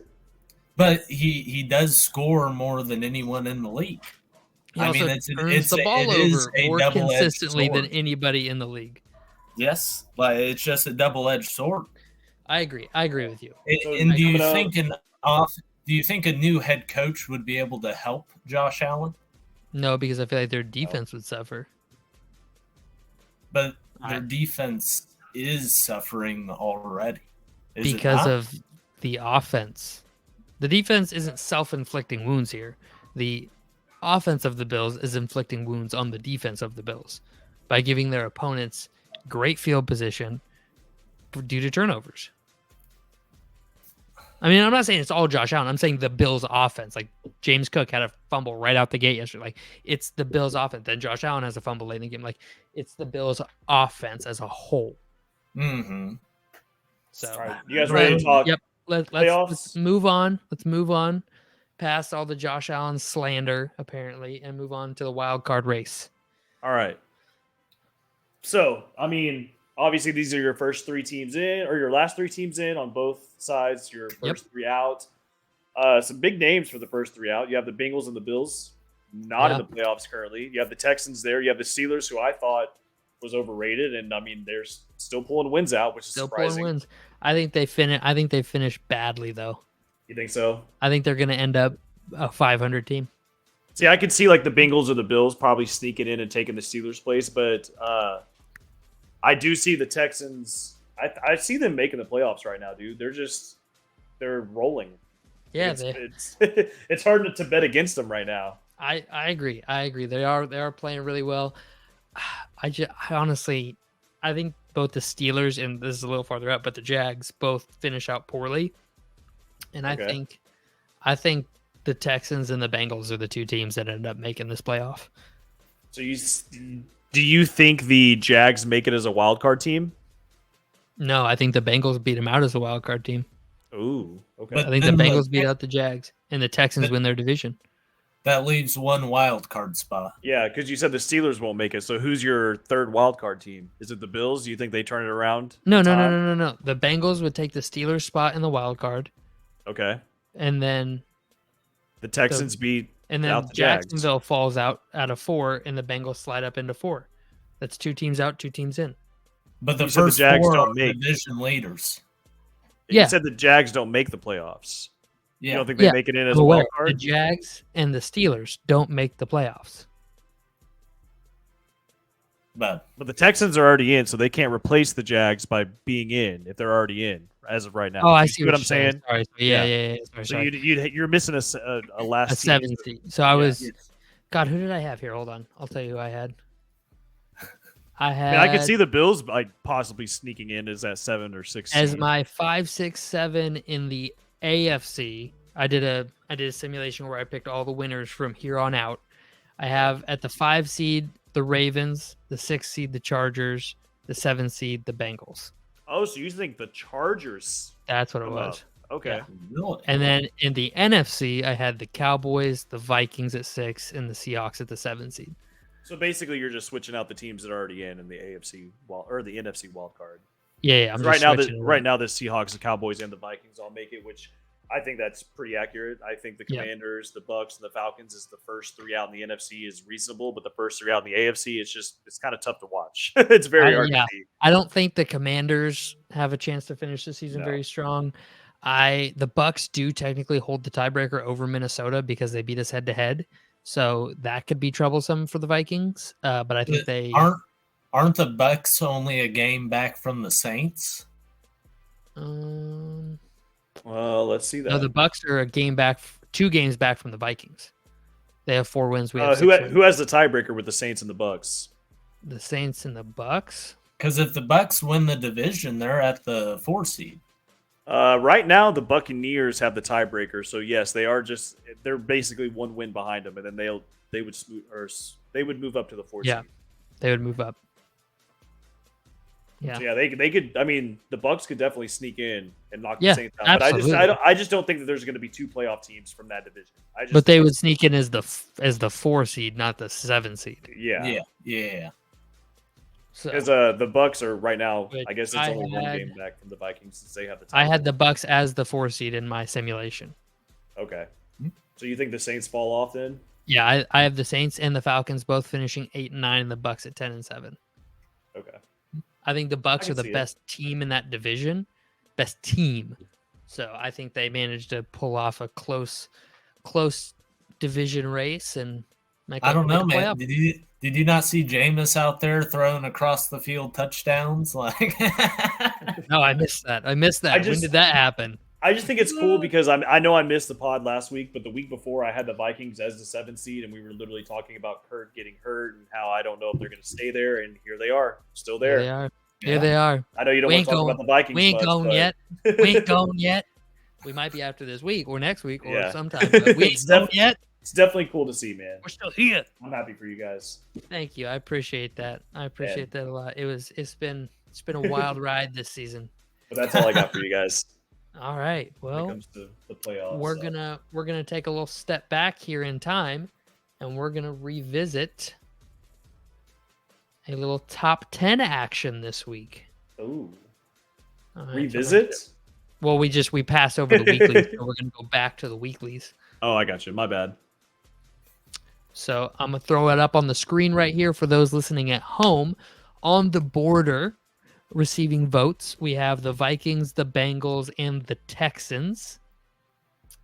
But he does score more than anyone in the league. He also turns the ball over more consistently than anybody in the league. Yes, but it's just a double-edged sword. I agree. I agree with you. And do you think a new head coach would be able to help Josh Allen? No, because I feel like their defense would suffer. But their defense is suffering already. Because of the offense. The defense isn't self-inflicting wounds here. The offense of the Bills is inflicting wounds on the defense of the Bills by giving their opponents great field position due to turnovers. I mean, I'm not saying it's all Josh Allen. I'm saying the Bills' offense. Like James Cook had a fumble right out the gate yesterday. Like it's the Bills' offense. Then Josh Allen has a fumble late in the game. Like it's the Bills' offense as a whole. Mm-hmm. So, all right, you guys ready to talk? Yep. Let's move on. Let's move on past all the Josh Allen slander, apparently, and move on to the wild card race. All right. So, I mean, obviously these are your first 3 teams in, or your last 3 teams in on both sides. Your first 3 out. Some big names for the first 3 out. You have the Bengals and the Bills, not in the playoffs currently. You have the Texans there. You have the Steelers, who I thought was overrated, and I mean they're still pulling wins out, which is still surprising. Pulling wins. I think they finish badly though. You think so? I think they're going to end up a 500 team. See, I could see like the Bengals or the Bills probably sneaking in and taking the Steelers' place, but I do see the Texans. I see them making the playoffs right now, dude. They're rolling. Yeah, it's hard to bet against them right now. I agree. They are playing really well. I honestly, I think both the Steelers and this is a little farther up, but the Jags both finish out poorly, and okay. I think the Texans and the Bengals are the 2 teams that end up making this playoff. So do you think the Jags make it as a wild card team? No, I think the Bengals beat them out as a wild card team. Ooh, okay. I think the Bengals beat out the Jags, and the Texans win their division. That leaves 1 wild card spot. Yeah, because you said the Steelers won't make it. So who's your 3rd wild card team? Is it the Bills? Do you think they turn it around? No. The Bengals would take the Steelers spot in the wild card. Okay. And then the Texans beat and then out the Jacksonville Jags. falls out of 4, and the Bengals slide up into 4. That's 2 teams out, 2 teams in. But the first the Jags 4 don't are make division leaders. You said the Jags don't make the playoffs. Yeah. You don't think they make it in as a wild card? The Jags and the Steelers don't make the playoffs. But the Texans are already in, so they can't replace the Jags by being in if they're already in as of right now. Oh, I see what I'm saying. Sorry. Yeah. Sorry. So you're missing a last a 7 seed. So I was. God, who did I have here? Hold on, I'll tell you who I had. I could see the Bills like possibly sneaking in as that 7 or 6 as seed. my 5, 6, 7 in the AFC. I did a simulation where I picked all the winners from here on out. I have at the 5 seed the Ravens, the 6 seed the Chargers, the 7 seed the Bengals. Oh, so you think the Chargers? That's what it was. Okay. Yeah. And then in the NFC, I had the Cowboys, the Vikings at 6, and the Seahawks at the 7 seed. So basically, you're just switching out the teams that are already in the AFC or the NFC wild card. Yeah. I'm right now. The Seahawks, the Cowboys, and the Vikings all make it, which I think that's pretty accurate. I think the Commanders, the Bucks, and the Falcons is the first 3 out in the NFC is reasonable, but the first 3 out in the AFC, it's kind of tough to watch. It's very hard to see. I don't think the Commanders have a chance to finish the season very strong. The Bucks do technically hold the tiebreaker over Minnesota because they beat us head to head. So that could be troublesome for the Vikings, but I think they aren't the Bucks only a game back from the Saints. Well, let's see that. No, the Bucks are 2 games back from the Vikings. They have 4 wins. We have who has the tiebreaker with the Saints and the Bucks? The Saints and the Bucks. Because if the Bucks win the division, they're at the 4 seed. Right now, the Buccaneers have the tiebreaker, so yes, they're basically 1 win behind them, and then they would move up to the 4 seed. Yeah, they would move up. Yeah, so yeah, they could. I mean, the Bucks could definitely sneak in and knock the Saints out. Absolutely. But I just don't think that there's going to be 2 playoff teams from that division. But they would sneak in as the 4 seed, not the 7 seed. Yeah. Because the Bucks are right now. I guess it's only 1 game back from the Vikings since they have the tiebreaker. I had the Bucks as the 4 seed in my simulation. Okay, so you think the Saints fall off then? Yeah, I have the Saints and the Falcons both finishing 8 and 9, and the Bucks at 10 and 7. Okay. I think the Bucks are the best team in that division, best team. So I think they managed to pull off a close division race and make. I don't know, man. Did you not see Jameis out there throwing across the field touchdowns? Like, no, I missed that. When did that happen? I just think it's cool because I know I missed the pod last week, but the week before I had the Vikings as the 7th seed, and we were literally talking about Kurt getting hurt and how I don't know if they're going to stay there, and here they are, still there. Here they are. I know you don't want to talk about the Vikings. We ain't going yet. We ain't going yet. We might be after this week or next week or Yeah. sometime. But we ain't done yet. It's definitely cool to see, man. We're still here. I'm happy for you guys. Thank you. I appreciate that. I appreciate that a lot. It's been a wild ride this season. But that's all I got for you guys. All right. When Well, it comes to the playoffs, we're gonna take a little step back here in time, and we're gonna revisit a little top 10 action this week. Ooh. All right, Revisit? Well, we passed over the weeklies, so we're gonna go back to the weeklies. Oh, I got you. My bad. So I'm gonna throw it up on the screen right here for those listening at home. On the border, receiving votes, we have the Vikings, the Bengals, and the Texans.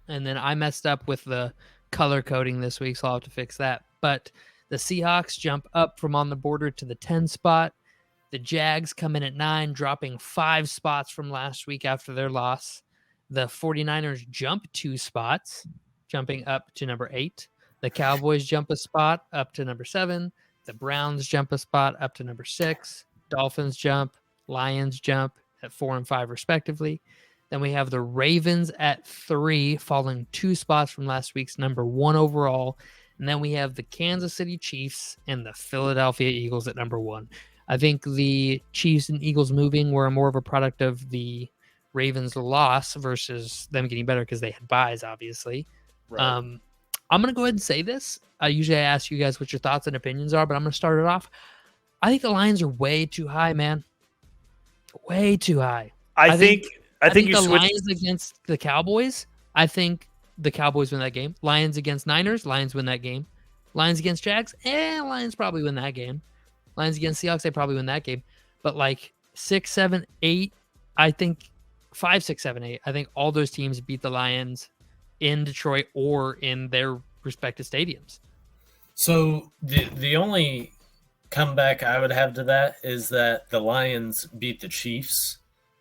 And then I messed up with the color coding this week, so I'll have to fix that. But the Seahawks jump up from on the border to the 10 spot. The Jags come in at 9, dropping 5 spots from last week after their loss. The 49ers jump 2 spots, jumping up to number 8. The Cowboys jump a spot up to number 7. The Browns jump a spot up to number 6. Dolphins jump. Lions jump at 4 and 5 respectively. Then we have the Ravens at 3, falling 2 spots from last week's number 1 overall. And then we have the Kansas City Chiefs and the Philadelphia Eagles at number 1. I think the Chiefs and Eagles moving were more of a product of the Ravens' loss versus them getting better because they had buys, obviously. Right. I'm going to go ahead and say this. Usually I ask you guys what your thoughts and opinions are, but I'm going to start it off. I think the Lions are way too high, man. Way too high. I think you the switched. Lions against the Cowboys. I think the Cowboys win that game. Lions against Niners. Lions win that game. Lions against Jags. Lions probably win that game. Lions against Seahawks. They probably win that game. But like 6, 7, 8. I think 5, 6, 7, 8. I think all those teams beat the Lions in Detroit or in their respective stadiums. So the only comeback I would have to that is that the Lions beat the Chiefs.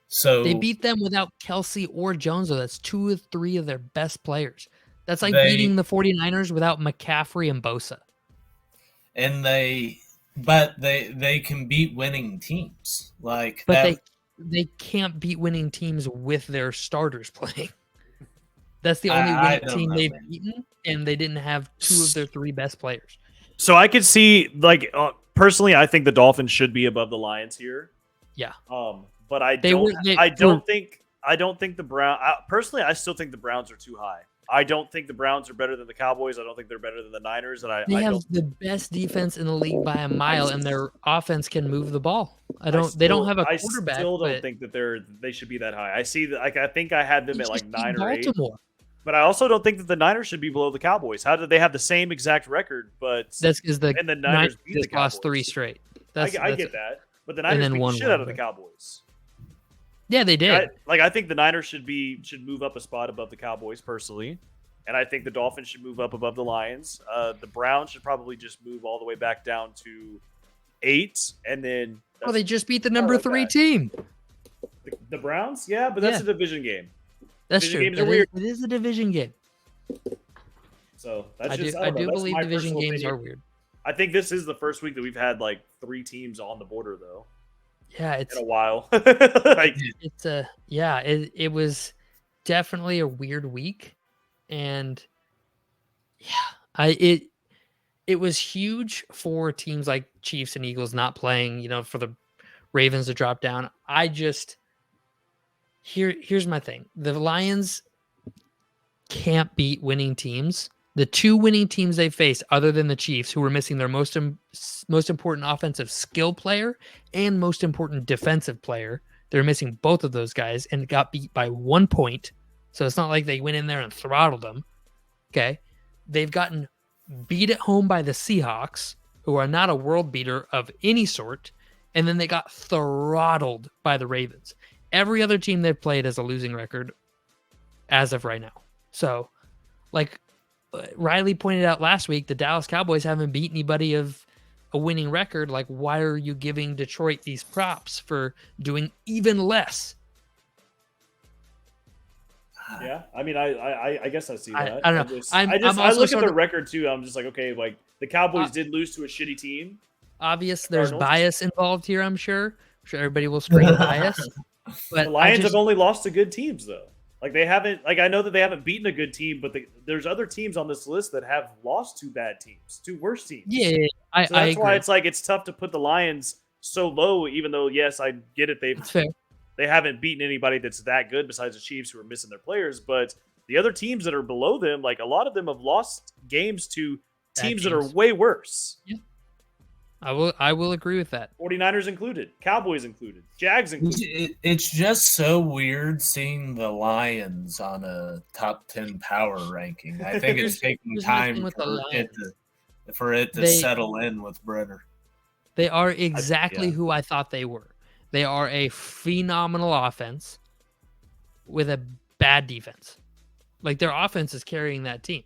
So they beat them without Kelsey or Jones, though. That's 2 or 3 of their best players. That's like beating the 49ers without McCaffrey and Bosa. And they can beat winning teams. They can't beat winning teams with their starters playing. That's the only winning team they've beaten, and they didn't have 2 of their 3 best players. So I could see, personally, I think the Dolphins should be above the Lions here. Yeah. But I don't think the Browns. Personally, I still think the Browns are too high. I don't think the Browns are better than the Cowboys. I don't think they're better than the Niners. And they have the best defense in the league by a mile, and their offense can move the ball. They don't have a quarterback. I still don't think that they should be that high. I see that. I think I had them at like 9 or 8. But I also don't think that the Niners should be below the Cowboys. How did they have the same exact record? But that's because the Niners beat the Cowboys. Lost 3 straight. I get that, but the Niners beat the shit out of the Cowboys. Yeah, they did. I think the Niners should move up a spot above the Cowboys personally, and I think the Dolphins should move up above the Lions. The Browns should probably just move all the way back down to 8, and then they just beat the number 3 team. The Browns, yeah, but that's a division game. That's true. Games are weird. It is a division game. So that's I do believe division games are weird. I think this is the first week that we've had like 3 teams on the border, though. Yeah, it's in a while. It was definitely a weird week, and it was huge for teams like Chiefs and Eagles not playing. For the Ravens to drop down. Here's my thing. The Lions can't beat winning teams. The 2 winning teams they faced, other than the Chiefs, who were missing their most important offensive skill player and most important defensive player, they're missing both of those guys and got beat by 1 point. So it's not like they went in there and throttled them. Okay. They've gotten beat at home by the Seahawks, who are not a world beater of any sort. And then they got throttled by the Ravens. Every other team they've played has a losing record as of right now. So, like Riley pointed out last week, the Dallas Cowboys haven't beat anybody of a winning record. Like, why are you giving Detroit these props for doing even less? Yeah, I mean, I guess I see that. I don't know. I look at the record too. I'm just like, okay, like the Cowboys did lose to a shitty team. Obvious, there's bias involved here. I'm sure everybody will scream bias. But the Lions have only lost to good teams, though. Like they haven't. Like I know that they haven't beaten a good team, but there's other teams on this list that have lost to bad teams, to worse teams. Yeah, so that's why it's like it's tough to put the Lions so low. Even though, yes, I get it. They haven't beaten anybody that's that good besides the Chiefs, who are missing their players. But the other teams that are below them, like a lot of them have lost games to teams that are way worse. Yeah. I will agree with that. 49ers included, Cowboys included, Jags included. It's just so weird seeing the Lions on a top 10 power ranking. I think it's taking time for it to settle in with Brenner. They are exactly who I thought they were. They are a phenomenal offense with a bad defense. Like their offense is carrying that team.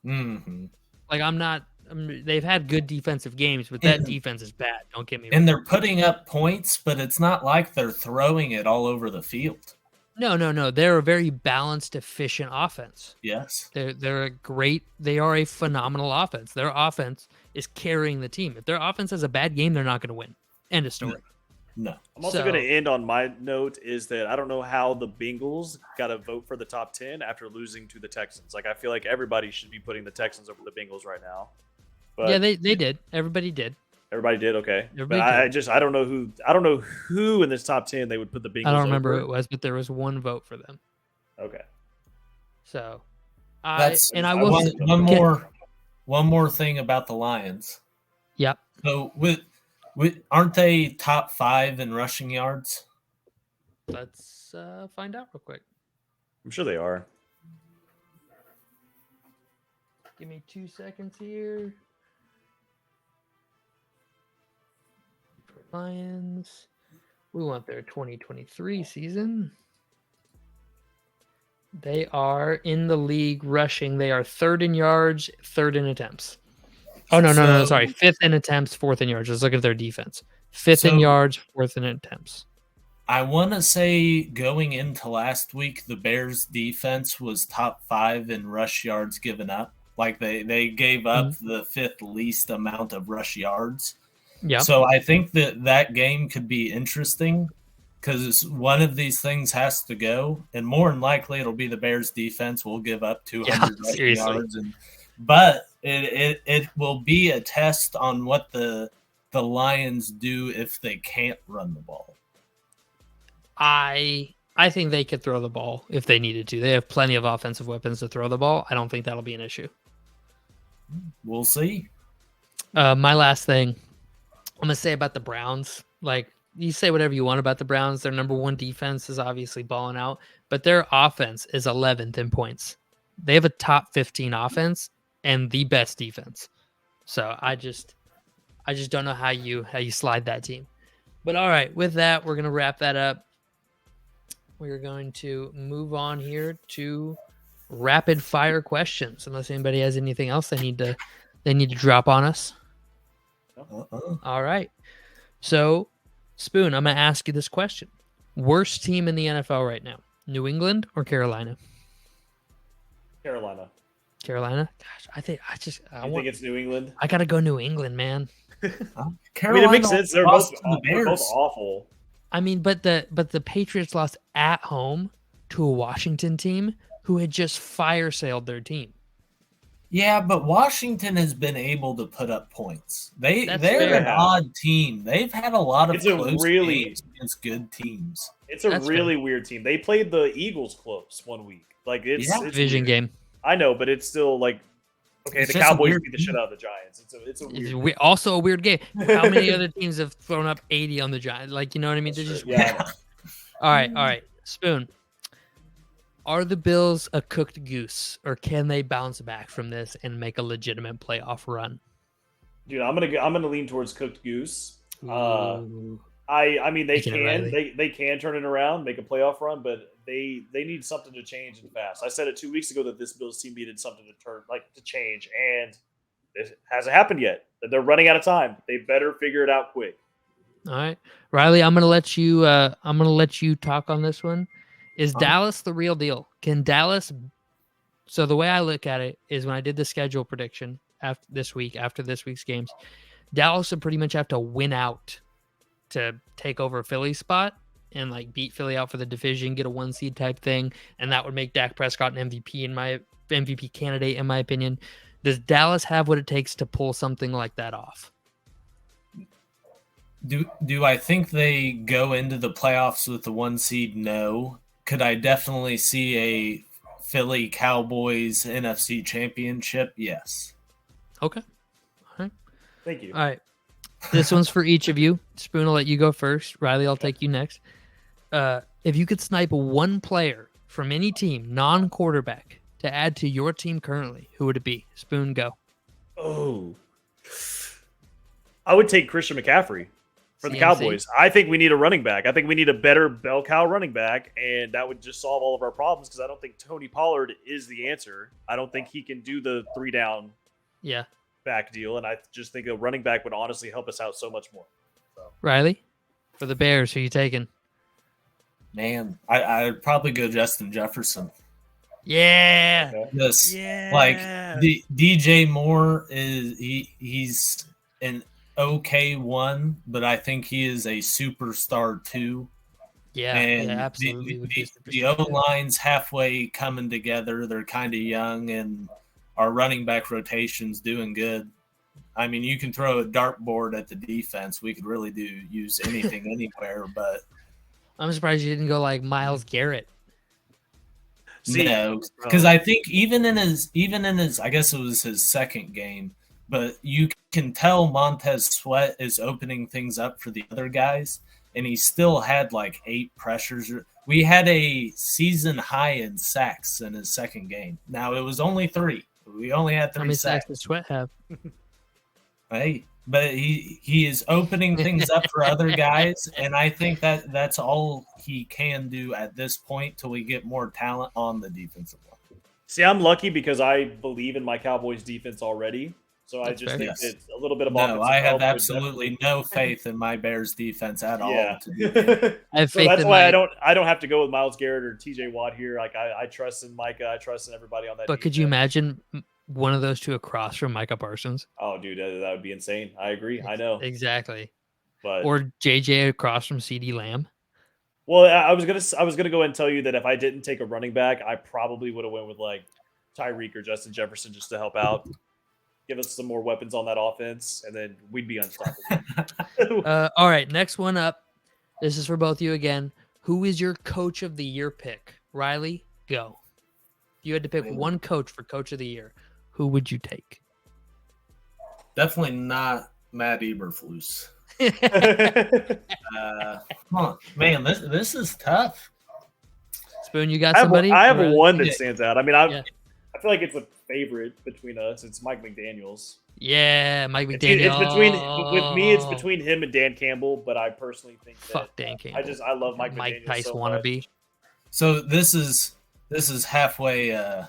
Mm-hmm. Like they've had good defensive games, but that defense is bad. Don't get me wrong. And they're putting up points, but it's not like they're throwing it all over the field. No. They're a very balanced, efficient offense. Yes. They are a phenomenal offense. Their offense is carrying the team. If their offense has a bad game, they're not going to win. End of story. No. I'm also going to end on my note is that I don't know how the Bengals got to vote for the top 10 after losing to the Texans. Like I feel like everybody should be putting the Texans over the Bengals right now. But yeah, they did. Everybody did. Everybody did. Okay. But I don't know who in this top 10 they would put the Bengals. I don't remember who it was, but there was one vote for them. Okay. So one more thing about the Lions. Yep. So aren't they top 5 in rushing yards? Let's find out real quick. I'm sure they are. Give me 2 seconds here. Lions. We want their 2023 season. They are in the league rushing. They are 3rd in yards, 3rd in attempts. Oh, no. Sorry. 5th in attempts, 4th in yards. Let's look at their defense. 5th in yards, 4th in attempts. I want to say going into last week, the Bears defense was top 5 in rush yards given up. Like they gave up the 5th least amount of rush yards. Yeah. So I think that game could be interesting because one of these things has to go, and more than likely it'll be the Bears defense will give up 200 rushing yards. But it will be a test on what the Lions do if they can't run the ball. I think they could throw the ball if they needed to. They have plenty of offensive weapons to throw the ball. I don't think that'll be an issue. We'll see. My last thing I'm going to say about the Browns. Like, you say whatever you want about the Browns. Their number 1 defense is obviously balling out, but their offense is 11th in points. They have a top 15 offense and the best defense. So I just don't know how you slide that team. But all right, with that, we're going to wrap that up. We're going to move on here to rapid fire questions. Unless anybody has anything else they need to drop on us. All right. So, Spoon, I'm going to ask you this question. Worst team in the NFL right now, New England or Carolina? Carolina. Gosh, I think it's New England? I got to go New England, man. Carolina, it makes sense. They're both awful. I mean, but the Patriots lost at home to a Washington team who had just fire sailed their team. Yeah, but Washington has been able to put up points. They're an odd team. They've had a lot of close games against good teams. It's a really weird team. They played the Eagles close one week. Like it's a division game. I know, but it's still like okay. The Cowboys beat the shit out of the Giants. It's a weird. Also a weird game. How many other teams have thrown up 80 on the Giants? Like, you know what I mean? They're just All right. Spoon. Are the Bills a cooked goose, or can they bounce back from this and make a legitimate playoff run? Dude, I'm gonna lean towards cooked goose. I mean they can turn it around, make a playoff run, but they need something to change and fast. I said it 2 weeks ago that this Bills team needed something to change, and it hasn't happened yet. They're running out of time. They better figure it out quick. All right, Riley, I'm gonna let you talk on this one. Is Dallas the real deal? Can Dallas? So the way I look at it is when I did the schedule prediction after this week's games, Dallas would pretty much have to win out to take over Philly's spot. and like beat Philly out for the division, get a 1 seed type thing, and that would make Dak Prescott an MVP candidate in my opinion. Does Dallas have what it takes to pull something like that off? Do I think they go into the playoffs with the 1 seed? No. Could I definitely see a Philly Cowboys NFC championship? Yes. Okay. All right. Thank you. All right. This one's for each of you. Spoon, I'll let you go first. Riley, I'll take you next. If you could snipe one player from any team, non-quarterback, to add to your team currently, who would it be? Spoon, go. Oh. I would take Christian McCaffrey for the CMC. Cowboys. I think we need a running back. I think we need a better bell cow running back, and that would just solve all of our problems because I don't think Tony Pollard is the answer. I don't think he can do the 3-down back deal, and I just think a running back would honestly help us out so much more. So. Riley, for the Bears, who are you taking? Man, I'd probably go Justin Jefferson. Yeah. This like DJ Moore he's an okay 1, but I think he is a superstar 2. Yeah, and absolutely. The O-line's halfway coming together. They're kind of young, and our running back rotation's doing good. I mean, you can throw a dartboard at the defense. We could really use anything anywhere, but I'm surprised you didn't go like Myles Garrett. No, because I think even in his, I guess it was his second game, but you can tell Montez Sweat is opening things up for the other guys, and he still had like 8 pressures. We had a season high in sacks in his second game. Now it was only 3. We only had 3 How many sacks. does Sweat have? Hey, but he is opening things up for other guys, and I think that's all he can do at this point till we get more talent on the defensive line. See, I'm lucky because I believe in my Cowboys defense already. So I just think it's a little bit of offensive I have help absolutely no faith in my Bears defense at all. Yeah. I have faith so that's in why I don't have to go with Myles Garrett or TJ Watt here. Like I trust in Micah. I trust in everybody on that. But defense. could you imagine one of those two across from Micah Parsons? Oh, dude, that would be insane. I agree. I know. Exactly. But or JJ across from CD Lamb. Well, I was gonna go ahead and tell you that if I didn't take a running back, I probably would have went with like Tyreek or Justin Jefferson just to help out. Give us some more weapons on that offense, and then we'd be unstoppable. All right, next one up. This is for both of you again. Who is your coach of the year pick? Riley, go. If you had to pick one coach for coach of the year, who would you take? Definitely not Matt Eberflus. Man, this is tough. Spoon, you got somebody? I have one that stands out. I mean, I feel like it's a favorite between us. It's Mike McDaniels. Yeah, Mike McDaniels. With me, it's between him and Dan Campbell. But I personally think that Dan Campbell. I love Mike McDaniels Tice so wannabe. So this is halfway. I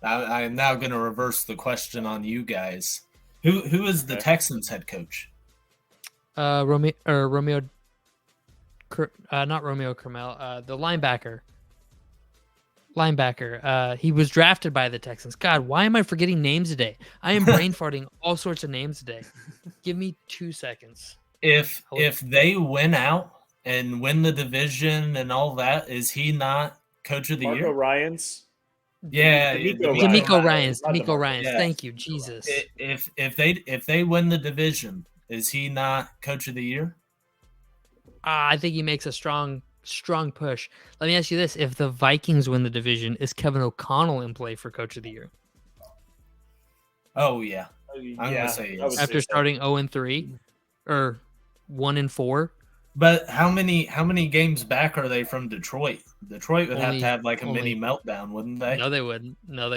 am now going to reverse the question on you guys. Who is the Texans head coach? Romeo, not Romeo Cromwell. The linebacker. He was drafted by the Texans. God, why am I forgetting names today? I am brain farting all sorts of names today. Give me 2 seconds. If they win out and win the division and all that, is he not coach of the year? Marco Ryans. Yeah, D'Amico Ryans. Yeah. Thank you, Jesus. If they win the division, is he not coach of the year? I think he makes a strong push. Let me ask you this: if the Vikings win the division, is Kevin O'Connell in play for coach of the year? Oh yeah, I'm gonna say yes. After starting 0-3 or 1-4. But how many games back are they from Detroit? Detroit would have to have like a mini meltdown, wouldn't they? No, they wouldn't. The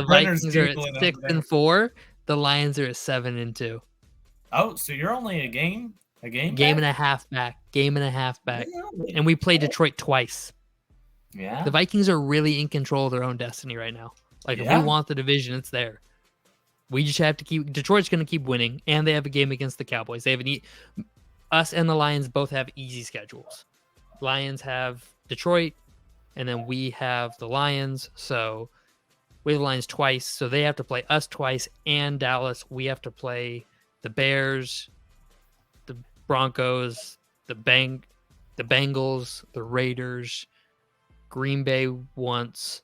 Vikings are at 6-4. The Lions are at 7-2. Oh, so you're only a game and a half back. And we played Detroit twice. Yeah. The Vikings are really in control of their own destiny right now. Like if we want the division, it's there. We just have to keep. Detroit's going to keep winning, and they have a game against the Cowboys. They have us and the Lions both have easy schedules. Lions have Detroit, and then we have the Lions. So we have the Lions twice. So they have to play us twice, and Dallas. We have to play the Bears, the Broncos, the Bengals, the Raiders, Green Bay once,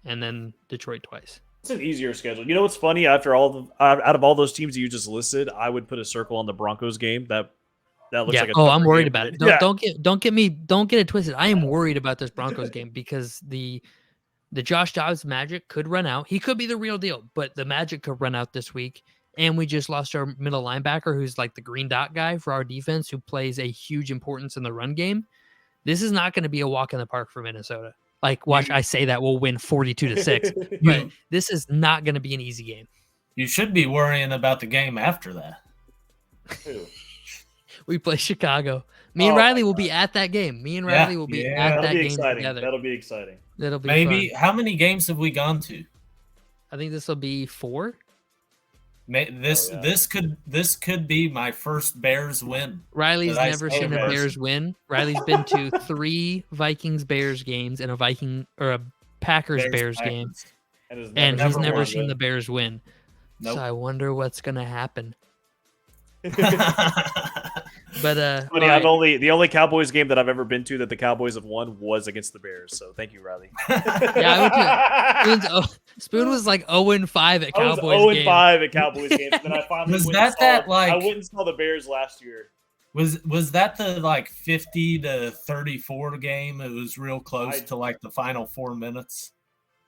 and then Detroit twice. It's an easier schedule. You know what's funny? After out of all those teams you just listed, I would put a circle on the Broncos game. That looks like a oh, I'm worried game. about it. Don't get it twisted. I am worried about this Broncos game because the Josh Dobbs magic could run out. He could be the real deal, but the magic could run out this week. And we just lost our middle linebacker, who's like the green dot guy for our defense, who plays a huge importance in the run game. This is not going to be a walk in the park for Minnesota. Like, watch, I say that we'll win 42-6, but this is not going to be an easy game. You should be worrying about the game after that. We play Chicago. Me and Riley will be at that game. Me and Riley will be at that game together. That'll be exciting. That'll be maybe. fun. How many games have we gone to? I think this will be 4. This could be my first Bears win. Riley's never seen a Bears win. Riley's been to 3 Vikings-Bears games and a Packers-Bears game, and he's never seen the Bears win. Nope. So I wonder what's gonna happen. But funny, right. The only Cowboys game that I've ever been to that the Cowboys have won was against the Bears. So thank you, Riley. I went to Spoon was like 0-5 at Cowboys. I was 0-5 at Cowboys games. And then I finally I went and saw the Bears last year. Was that the like 50-34 game? It was real close to like the final 4 minutes.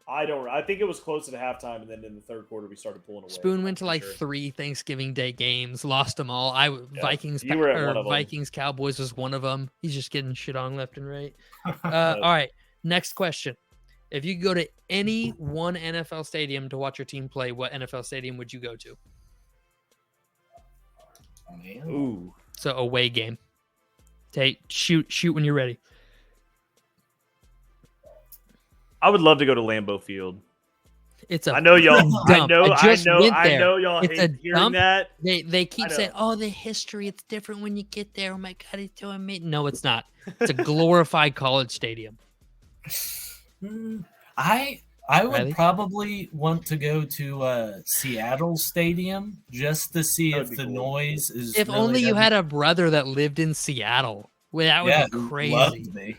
I think it was close to the halftime, and then in the third quarter we started pulling away. Spoon went to like 3 Thanksgiving Day games, lost them all. Vikings Cowboys was one of them. He's just getting shit on left and right. All right, next question. If you could go to any one NFL stadium to watch your team play, what NFL stadium would you go to? Ooh, so away game. Shoot when you're ready. I would love to go to Lambeau Field. I know y'all. I know y'all hate hearing that. They keep saying, "Oh, the history. It's different when you get there." Oh my God, he's doing me. No, it's not. It's a glorified college stadium. I would probably want to go to Seattle Stadium just to see if the noise is. If only you had a brother that lived in Seattle. Well, that would be crazy. Loved me.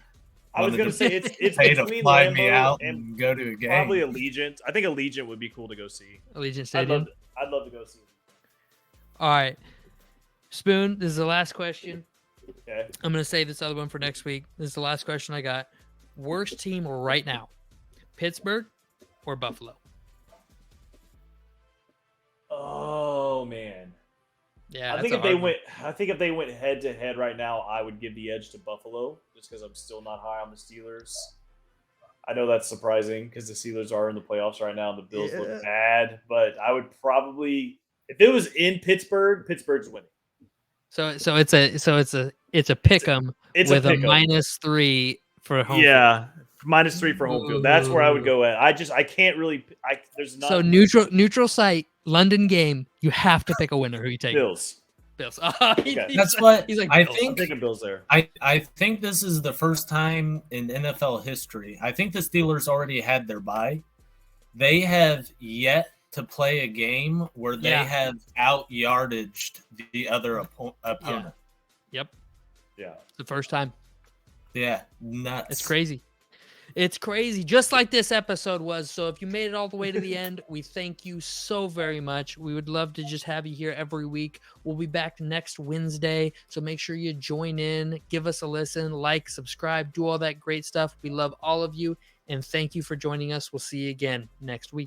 I was going to say it's pay to fly me out and go to a game. Probably Allegiant. I think Allegiant would be cool to go see. Allegiant Stadium. I'd love to go see. All right, Spoon. This is the last question. Okay. I'm going to save this other one for next week. This is the last question I got. Worst team right now, Pittsburgh or Buffalo? Oh man. Yeah, I think if they went head to head right now, I would give the edge to Buffalo just because I'm still not high on the Steelers. I know that's surprising because the Steelers are in the playoffs right now and the Bills look bad, but I would probably, if it was in Pittsburgh, Pittsburgh's winning. So it's a pick 'em with a -3 for home. Yeah, -3 for home field. That's where I would go at. I can't really. There's not. So neutral site. London game, you have to pick a winner. Who you take? Bills. That's what he's like. I Bills. think. I'm taking Bills there. I think this is the first time in NFL history. I think the Steelers already had their bye. They have yet to play a game where they have out-yardaged the other opponent. Yep. Yeah. It's the first time. Yeah, nuts. It's crazy. It's crazy, just like this episode was. So if you made it all the way to the end, we thank you so very much. We would love to just have you here every week. We'll be back next Wednesday, so make sure you join in, give us a listen, like, subscribe, do all that great stuff. We love all of you, and thank you for joining us. We'll see you again next week.